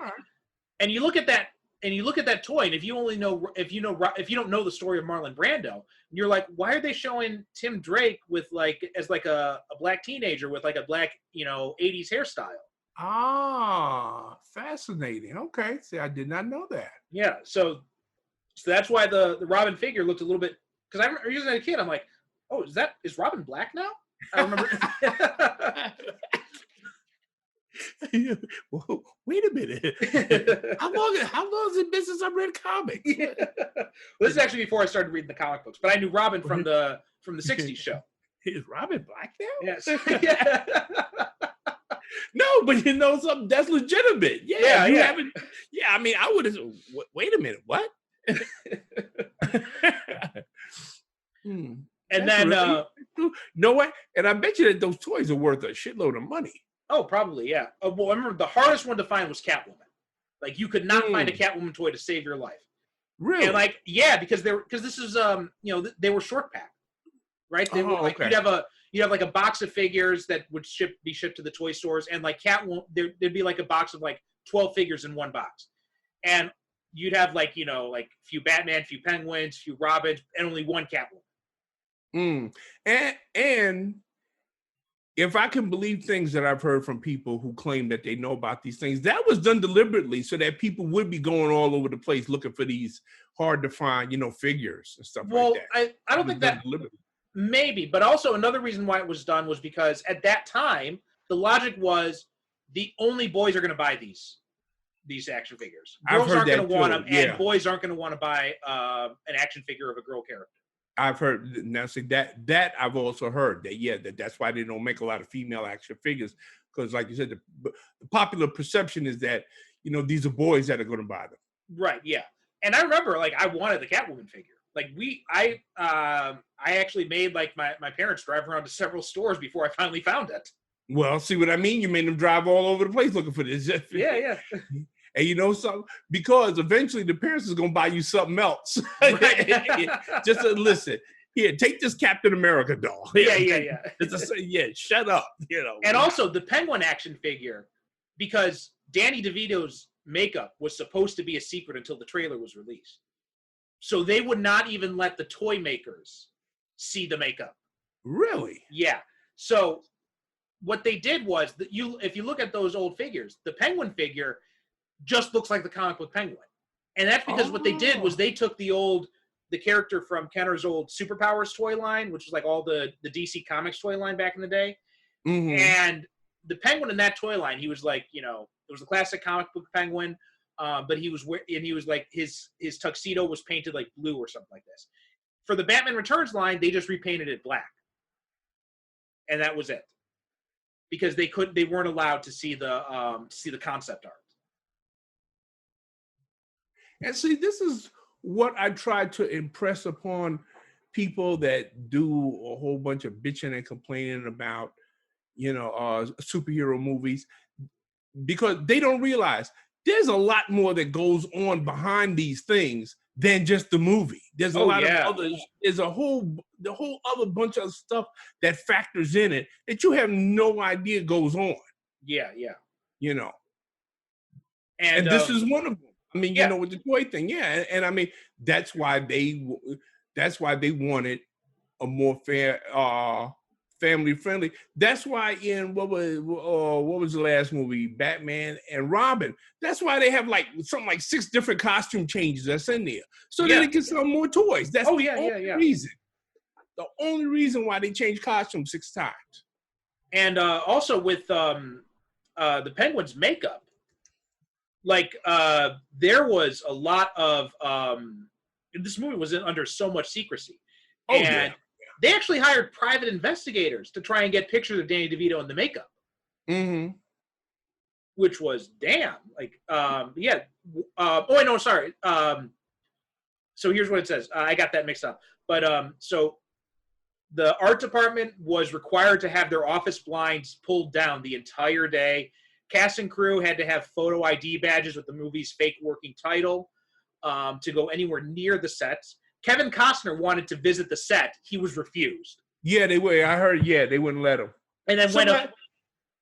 you look at that. And you look at that toy, and if you don't know the story of Marlon Brando, you're like, why are they showing Tim Drake with as a black teenager with like a black 80s hairstyle? Ah, fascinating. Okay, see, I did not know that. Yeah, so that's why the Robin figure looked a little bit, because I remember using it as a kid. I'm like, oh, is Robin black now? I remember. Whoa, wait a minute. How long has it been since I read comics? Yeah. Well, this is actually before I started reading the comic books, but I knew Robin from the 60s show. Is Robin black now? Yes. Yeah. No, but something that's legitimate. Yeah. I mean, I would have. Wait a minute. What? And then no way. And I bet you that those toys are worth a shitload of money. Oh, probably, yeah. Well, I remember the hardest one to find was Catwoman. Like, you could not find a Catwoman toy to save your life. Really? And because this is they were short pack, right? They were like, okay. You'd have like a box of figures that would be shipped to the toy stores, and like Catwoman, there'd be like a box of like 12 figures in one box, and you'd have like few Batman, few Penguins, few Robins, and only one Catwoman. And if I can believe things that I've heard from people who claim that they know about these things, that was done deliberately so that people would be going all over the place looking for these hard to find, figures and stuff like that. Well, I don't think that maybe, but also another reason why it was done was because at that time, the logic was the only boys are going to buy these action figures. Girls aren't going to want them, and boys aren't going to want to buy an action figure of a girl character. I've heard now. See that I've also heard that's why they don't make a lot of female action figures, because, like you said, the popular perception is that these are boys that are going to buy them. Right. Yeah. And I remember, like, I wanted the Catwoman figure. Like, I actually made, like, my parents drive around to several stores before I finally found it. Well, see what I mean? You made them drive all over the place looking for this. Yeah. And you know something? Because eventually the parents is going to buy you something else. Right. Just listen. Here, take this Captain America doll. Yeah. Shut up. And also the Penguin action figure, because Danny DeVito's makeup was supposed to be a secret until the trailer was released. So they would not even let the toy makers see the makeup. Really? Yeah. So what they did was that if you look at those old figures, the Penguin figure just looks like the comic book Penguin. And that's because what they did was they took the character from Kenner's old Superpowers toy line, which was like all the DC Comics toy line back in the day. Mm-hmm. And the Penguin in that toy line, he was like, it was a classic comic book Penguin, but he was like, his tuxedo was painted like blue or something like this. For the Batman Returns line, they just repainted it black. And that was it. Because they weren't allowed to see the concept art. And see, this is what I try to impress upon people that do a whole bunch of bitching and complaining about, superhero movies, because they don't realize there's a lot more that goes on behind these things than just the movie. There's a lot of others. There's the whole other bunch of stuff that factors in it that you have no idea goes on. Yeah. And this is one of them. I mean, with the toy thing, and I mean that's why they wanted a more fair, family friendly. That's why in what was the last movie, Batman and Robin? That's why they have something like 6 different costume changes that's in there, so that they can sell more toys. That's the only reason. The only reason why they changed costumes 6 times. And also with the Penguin's makeup. There was a lot of this movie was under so much secrecy. They actually hired private investigators to try and get pictures of Danny DeVito in the makeup. Mm-hmm. Which was damn. So here's what it says. I got that mixed up. But so the art department was required to have their office blinds pulled down the entire day. Cast and crew had to have photo ID badges with the movie's fake working title to go anywhere near the sets. Kevin Costner wanted to visit the set. He was refused. Yeah, they were. I heard, they wouldn't let him. And then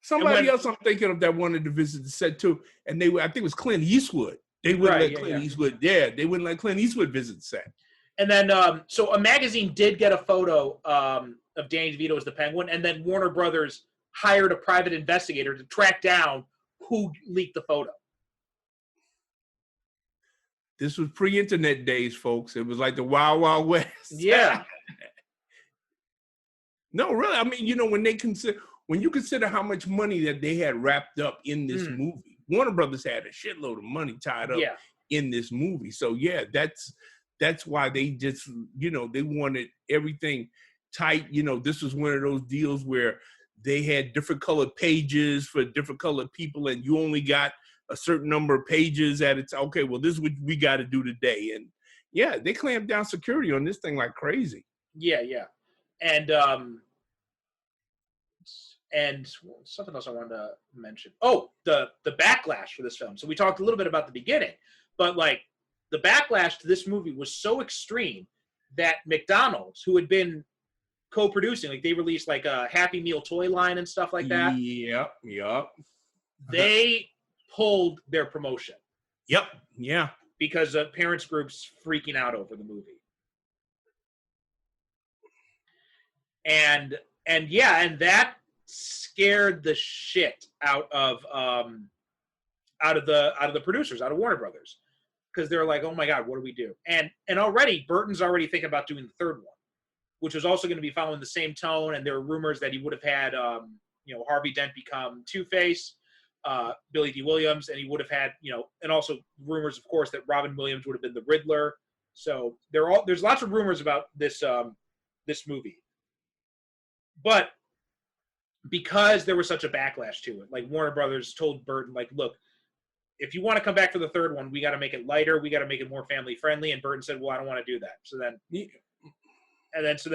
somebody else I'm thinking of that wanted to visit the set too. And I think it was Clint Eastwood. They wouldn't let Clint Eastwood. Yeah, they wouldn't let Clint Eastwood visit the set. And then, so a magazine did get a photo of Danny DeVito as the Penguin, and then Warner Brothers hired a private investigator to track down who leaked the photo. This was pre-internet days, folks. It was like the Wild Wild West. Yeah. No, really. I mean, when you consider how much money that they had wrapped up in this movie, Warner Brothers had a shitload of money tied up in this movie. So that's why they just, they wanted everything tight. This was one of those deals where they had different colored pages for different colored people, and you only got a certain number of pages at it's okay. Well, this is what we got to do today, and they clamped down security on this thing like crazy. Yeah, and something else I wanted to mention. Oh, the backlash for this film. So we talked a little bit about the beginning, but the backlash to this movie was so extreme that McDonald's, who had been co-producing, they released a Happy Meal toy line and stuff like that. Yep. They pulled their promotion. Yep. Yeah. Because of parents groups freaking out over the movie. And that scared the shit out of the producers, out of Warner Brothers. Because they're like, oh my God, what do we do? And already, Burton's already thinking about doing the third one, which was also going to be following the same tone. And there were rumors that he would have had, Harvey Dent become Two-Face, Billy D. Williams, and he would have had, and also rumors, of course, that Robin Williams would have been the Riddler. So there's lots of rumors about this movie. But because there was such a backlash to it, Warner Brothers told Burton, look, if you want to come back for the third one, we got to make it lighter. We got to make it more family friendly. And Burton said, well, I don't want to do that. So then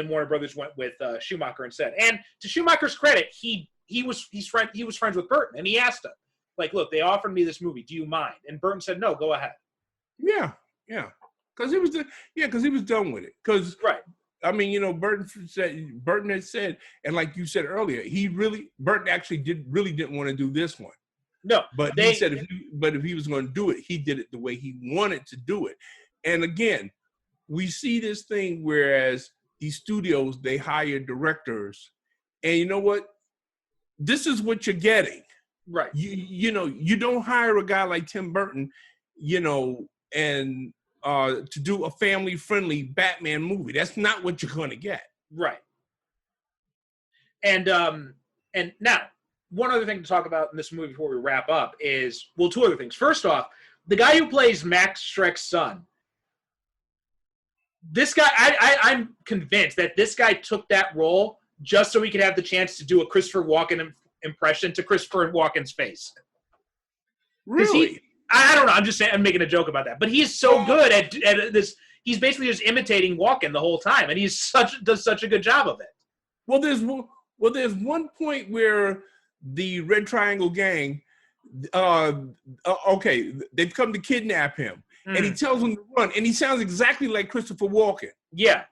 Warner Brothers went with Schumacher instead. And to Schumacher's credit, he was friends with Burton, and he asked him, like, look, they offered me this movie. Do you mind? And Burton said, no, go ahead. Yeah. Because he was done with it. Because right. I mean, you know, Burton had said, and like you said earlier, Burton actually didn't want to do this one. No, but he said if he was going to do it, he did it the way he wanted to do it. And again, we see this thing whereas these studios, they hire directors, and you know what? This is what you're getting. Right. You know, you don't hire a guy like Tim Burton, you know, and to do a family-friendly Batman movie. That's not what you're going to get. Right. And now, one other thing to talk about in this movie before we wrap up is, well, two other things. First off, the guy who plays Max Schreck's son, this guy, I'm convinced that this guy took that role just so he could have the chance to do a Christopher Walken impression to Christopher Walken's face. Really? I don't know. I'm just saying. I'm making a joke about that. But he's so good at this. He's basically just imitating Walken the whole time, and does such a good job of it. Well, there's one point where the Red Triangle Gang, okay, they've come to kidnap him, and he tells them to run, and he sounds exactly like Christopher Walken. Yeah.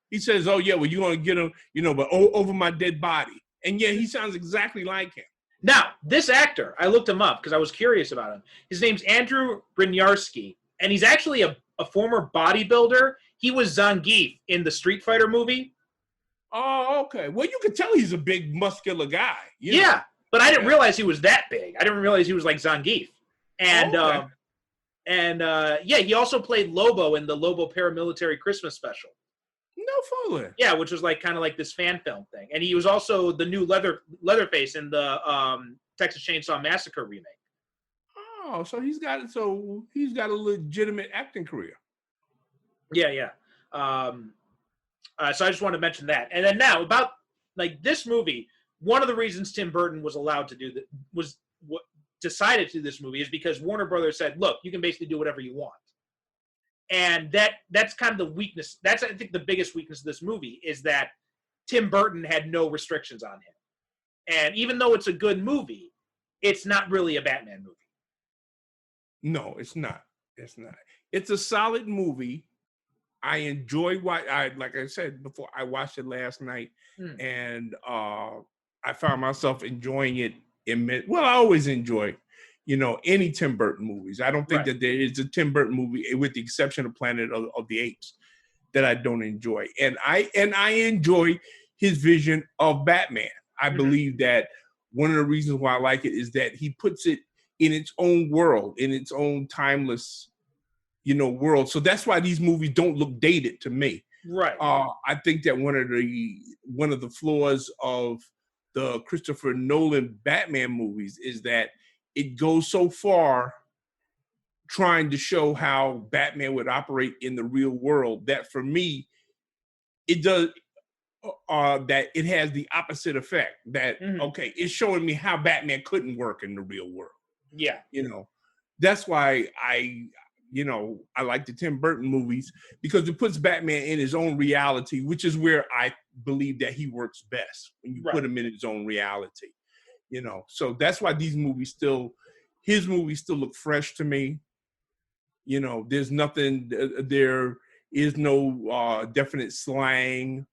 He says, "Oh yeah, well you're gonna get him, you know, but over my dead body," and yeah, he sounds exactly like him. Now, this actor, I looked him up because I was curious about him. His name's Andrew Brynjarski, and he's actually a former bodybuilder. He was Zangief in the Street Fighter movie. Oh, okay. Well, you can tell he's a big, muscular guy. Yeah, but I didn't realize he was that big. I didn't realize he was like Zangief. And, he also played Lobo in the Lobo Paramilitary Christmas Special. No fooling. Yeah, which was like kind of like this fan film thing. And he was also the new Leatherface in the Texas Chainsaw Massacre remake. Oh, so he's got a legitimate acting career. Yeah. So I just wanted to mention that. And then now about like this movie, one of the reasons Tim Burton was allowed to do that decided to do this movie is because Warner Brothers said, look, you can basically do whatever you want. And that's kind of the weakness. That's, I think, the biggest weakness of this movie is that Tim Burton had no restrictions on him. And even though it's a good movie, it's not really a Batman movie. No, it's not. It's not. It's a solid movie. I enjoy like I said before, I watched it last night, and I found myself enjoying it. I always enjoy, you know, any Tim Burton movies. I don't think that there is a Tim Burton movie, with the exception of Planet of the Apes, that I don't enjoy. And I enjoy his vision of Batman. I believe that one of the reasons why I like it is that he puts it in its own world, in its own timeless, you know, world. So that's why these movies don't look dated to me. Right. I think that one of the flaws of the Christopher Nolan Batman movies is that it goes so far trying to show how Batman would operate in the real world that for me, it does that it has the opposite effect. That okay, it's showing me how Batman couldn't work in the real world. Yeah. You know, that's why I like the Tim Burton movies, because it puts Batman in his own reality, which is where I believe that he works best, when you put him in his own reality. You know, so that's why his movies still look fresh to me. You know, there is no definite slang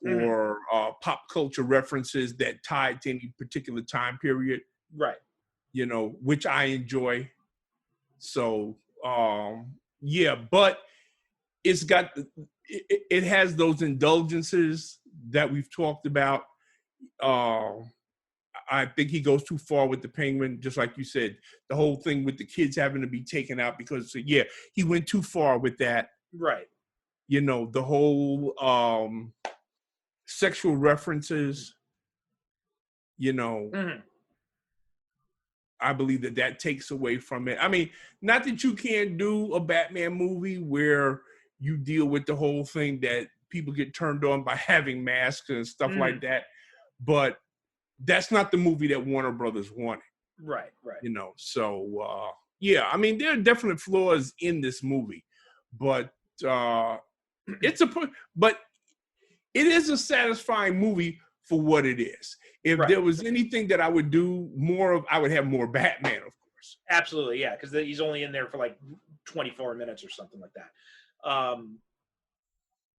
or pop culture references that tied to any particular time period. Right. You know, which I enjoy. So, but it has those indulgences that we've talked about. I think he goes too far with the Penguin, just like you said, the whole thing with the kids having to be taken out because, he went too far with that. Right. You know, the whole sexual references, you know, I believe that takes away from it. I mean, not that you can't do a Batman movie where you deal with the whole thing that people get turned on by having masks and stuff like that, but that's not the movie that Warner Brothers wanted. Right. You know, so Yeah, I mean, there are definite flaws in this movie, but it's a but it is a satisfying movie for what it is. If Right. there was anything that I would do more of, I would have more Batman, of course. Absolutely, yeah, because he's only in there for like 24 minutes or something like that.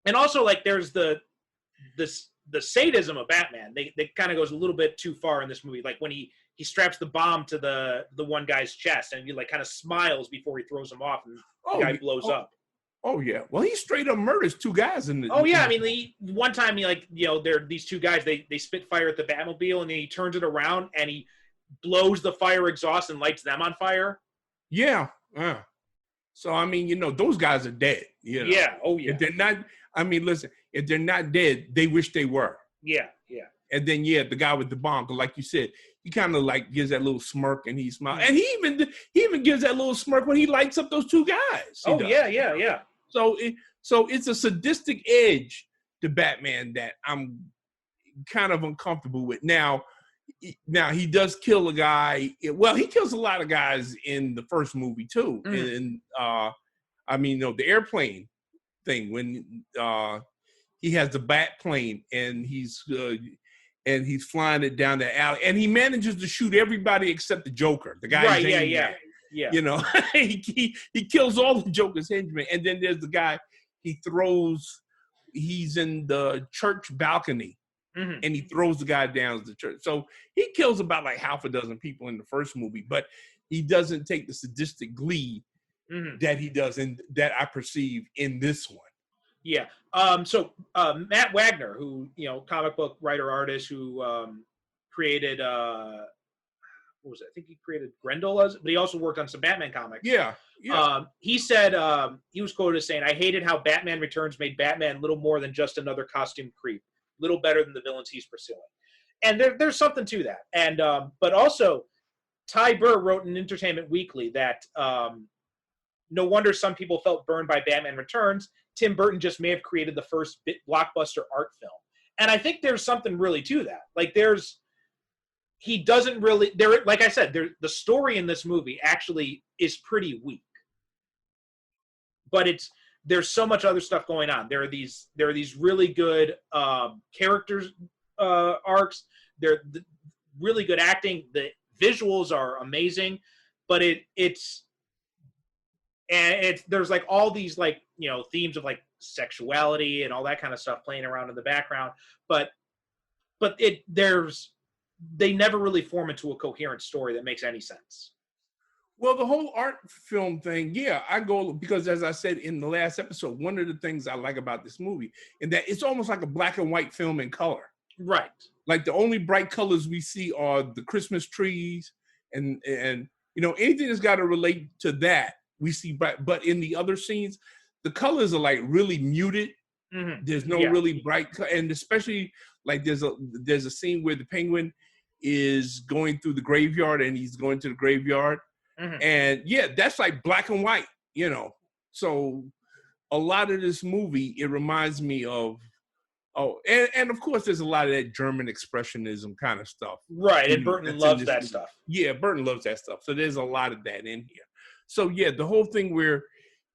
And also, like, there's the sadism of Batman. They kind of goes a little bit too far in this movie. Like when he straps the bomb to the one guy's chest, and he like kind of smiles before he throws him off, and the guy blows up. Oh yeah. Well, he straight up murders two guys in the. Oh yeah, I mean, one time he like they're these two guys. They spit fire at the Batmobile, and then he turns it around and he blows the fire exhaust and lights them on fire. Yeah. So I mean, those guys are dead. Yeah. Oh yeah. If they're not, I mean, listen. If they're not dead, they wish they were. Yeah. And then the guy with the bomb, like you said, he kind of like gives that little smirk and he smiles, and he even gives that little smirk when he lights up those two guys. Oh yeah. So it's a sadistic edge to Batman that I'm kind of uncomfortable with. Now he does kill a guy. Well, he kills a lot of guys in the first movie too. And I mean, the airplane thing when he has the bat plane and he's flying it down the alley, and he manages to shoot everybody except the Joker, the guy. Right, yeah. He kills all the Joker's henchmen, and then there's the guy he's in the church balcony, and he throws the guy down the church. So he kills about like half a dozen people in the first movie, but he doesn't take the sadistic glee that he does and that I perceive in this one. Yeah. So Matt Wagner, who comic book writer artist who created what was it? I think he created Grendel, but he also worked on some Batman comics. Yeah. He said he was quoted as saying, "I hated how Batman Returns made Batman little more than just another costume creep, little better than the villains he's pursuing." And there's something to that. And but also, Ty Burr wrote in Entertainment Weekly that no wonder some people felt burned by Batman Returns. Tim Burton just may have created the first blockbuster art film. And I think there's something really to that. Like he doesn't really, like I said, the story in this movie actually is pretty weak. But there's so much other stuff going on. There are these really good characters arcs. They're really good acting. The visuals are amazing, but there's like all these like themes of like sexuality and all that kind of stuff playing around in the background, but they never really form into a coherent story that makes any sense. Well, the whole art film thing, yeah, I go because as I said in the last episode, one of the things I like about this movie is that it's almost like a black and white film in color. Right. Like the only bright colors we see are the Christmas trees and anything that's got to relate to that we see bright. But in the other scenes, the colors are like really muted. There's no really bright, and especially like there's a scene where the Penguin is going through the graveyard and he's going to the graveyard. And that's like black and white, So a lot of this movie, it reminds me of, and of course there's a lot of that German expressionism kind of stuff. Right, and Burton loves that stuff. Yeah, Burton loves that stuff. So there's a lot of that in here. So the whole thing where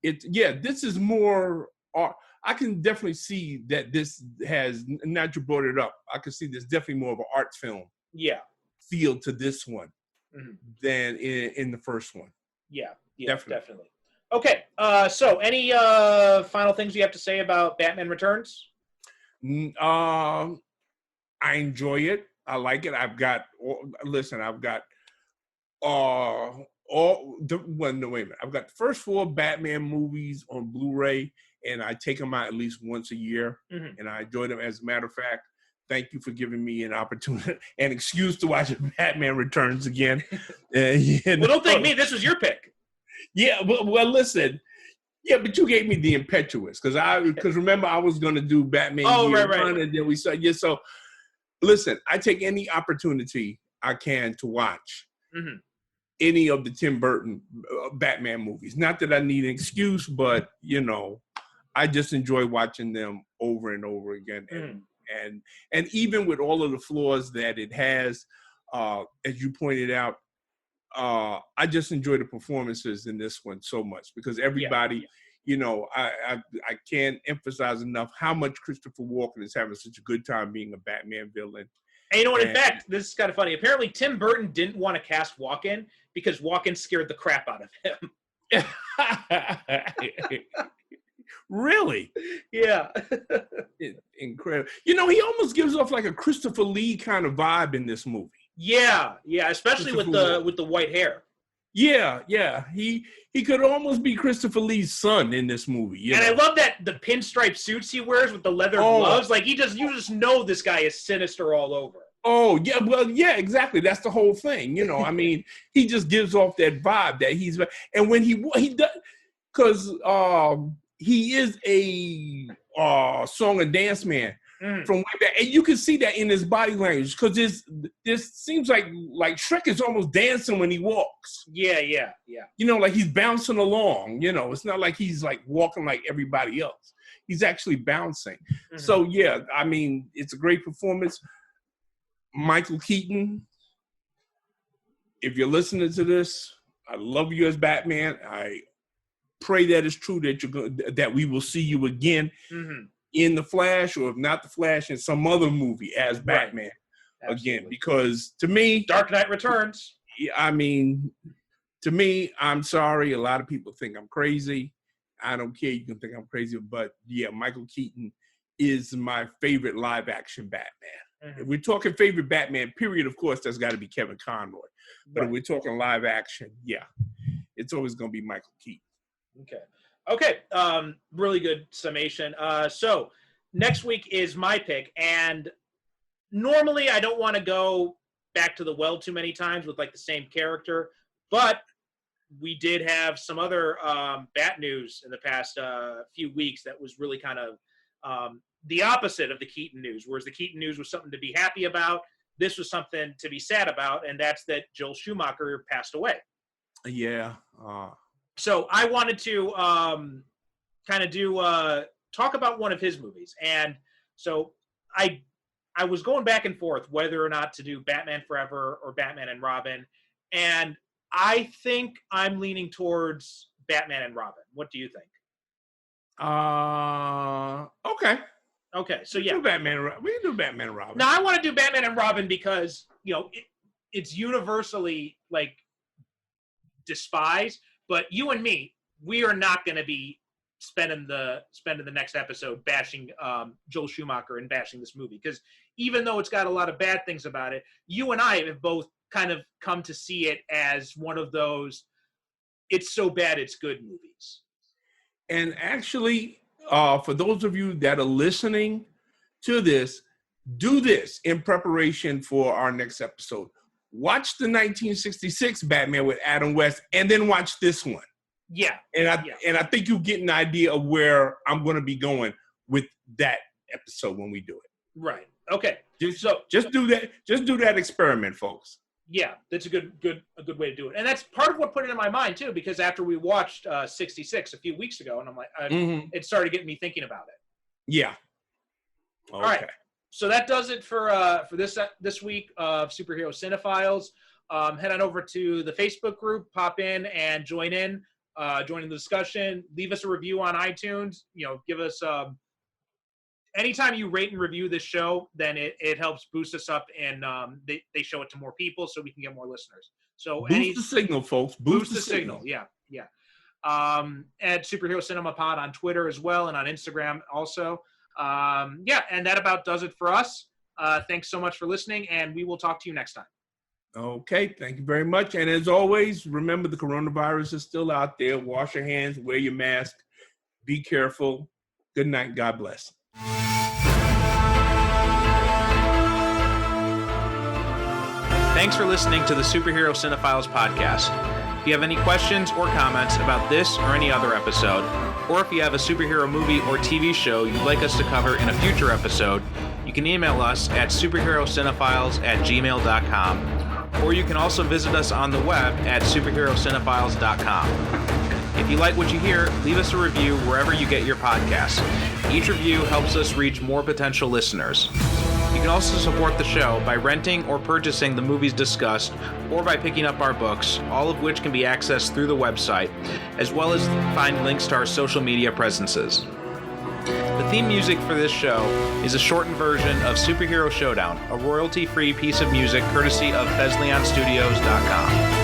this is more art. I can definitely see that this has, now you brought it up, I can see there's definitely more of an art film feel to this one than in the first one. Yeah, definitely. Okay, so any final things you have to say about Batman Returns? I enjoy it. I like it. I've got wait a minute. I've got the first 4 Batman movies on Blu-ray, and I take them out at least once a year, and I enjoy them. As a matter of fact, thank you for giving me an opportunity, an excuse to watch Batman Returns again. Well, don't thank me. This was your pick. Yeah, well, listen. Yeah, but you gave me the impetuous because remember I was going to do Batman. Right. And then we saw so. Listen, I take any opportunity I can to watch any of the Tim Burton Batman movies. Not that I need an excuse, but I just enjoy watching them over and over again. And even with all of the flaws that it has, as you pointed out, I just enjoy the performances in this one so much because everybody, you know, I can't emphasize enough how much Christopher Walken is having such a good time being a Batman villain. And you know what? In fact, this is kind of funny. Apparently, Tim Burton didn't want to cast Walken because Walken scared the crap out of him. Really? Yeah. Incredible. You know, he almost gives off like a Christopher Lee kind of vibe in this movie. Yeah, especially with the white hair. Yeah. He could almost be Christopher Lee's son in this movie. I love that the pinstripe suits he wears with the leather gloves. Like you just know this guy is sinister all over. Oh yeah, well yeah, exactly. That's the whole thing. You know, I mean, he just gives off that vibe that he's, and when he does, because he is a song and dance man. From way back, and you can see that in his body language because this seems like Shrek is almost dancing when he walks. Yeah. You know, like he's bouncing along. You know, it's not like he's like walking like everybody else. He's actually bouncing. Mm-hmm. So yeah, I mean, it's a great performance. Michael Keaton, if you're listening to this, I love you as Batman. I pray that it's true that that we will see you again. Mm-hmm. In The Flash, or if not The Flash, in some other movie as Batman again. Because to me, Dark Knight Returns. I mean, to me, I'm sorry. A lot of people think I'm crazy. I don't care. You can think I'm crazy. But yeah, Michael Keaton is my favorite live action Batman. Mm-hmm. If we're talking favorite Batman, period, of course, that's got to be Kevin Conroy. But if we're talking live action, yeah, it's always going to be Michael Keaton. Okay, really good summation. So next week is my pick, and normally I don't want to go back to the well too many times with like the same character, but we did have some other Bat news in the past few weeks that was really kind of the opposite of the Keaton news, whereas the Keaton news was something to be happy about. This was something to be sad about, and that's that Joel Schumacher passed away. Yeah. So I wanted to kind of talk about one of his movies. And so I was going back and forth whether or not to do Batman Forever or Batman and Robin. And I think I'm leaning towards Batman and Robin. What do you think? Okay. Okay, so we can do Batman and Robin. Now I want to do Batman and Robin because, you know, it's universally like despised. But you and me, we are not going to be spending the next episode bashing Joel Schumacher and bashing this movie, because even though it's got a lot of bad things about it, you and I have both kind of come to see it as one of those it's so bad it's good movies. And actually, for those of you that are listening to this, do this in preparation for our next episode. Watch the 1966 Batman with Adam West, and then watch this one. Yeah. And I think you'll get an idea of where I'm going to be going with that episode when we do it. Right. Okay. Just do that. Just do that experiment, folks. Yeah, that's a good way to do it. And that's part of what put it in my mind too, because after we watched 66 a few weeks ago, and I'm like, it started getting me thinking about it. Yeah. Okay. All right. So that does it for this week of Superhero Cinephiles. Head on over to the Facebook group, pop in and join in the discussion. Leave us a review on iTunes. You know, give us anytime you rate and review this show, then it helps boost us up, and they show it to more people so we can get more listeners. So boost the signal, folks. Boost the signal. Yeah. At Superhero Cinema Pod on Twitter as well, and on Instagram also. And that about does it for us. Thanks so much for listening, and we will talk to you next time. Okay, thank you very much. And as always, remember the coronavirus is still out there. Wash your hands, wear your mask, be careful. Good night. God bless. Thanks for listening to the Superhero Cinephiles podcast. If you have any questions or comments about this or any other episode, or if you have a superhero movie or TV show you'd like us to cover in a future episode, you can email us at superherocinephiles@gmail.com, or you can also visit us on the web at superherocinephiles.com. If you like what you hear, leave us a review wherever you get your podcasts. Each review helps us reach more potential listeners. You can also support the show by renting or purchasing the movies discussed, or by picking up our books, all of which can be accessed through the website, as well as find links to our social media presences. The theme music for this show is a shortened version of Superhero Showdown, a royalty-free piece of music courtesy of BesleonStudios.com.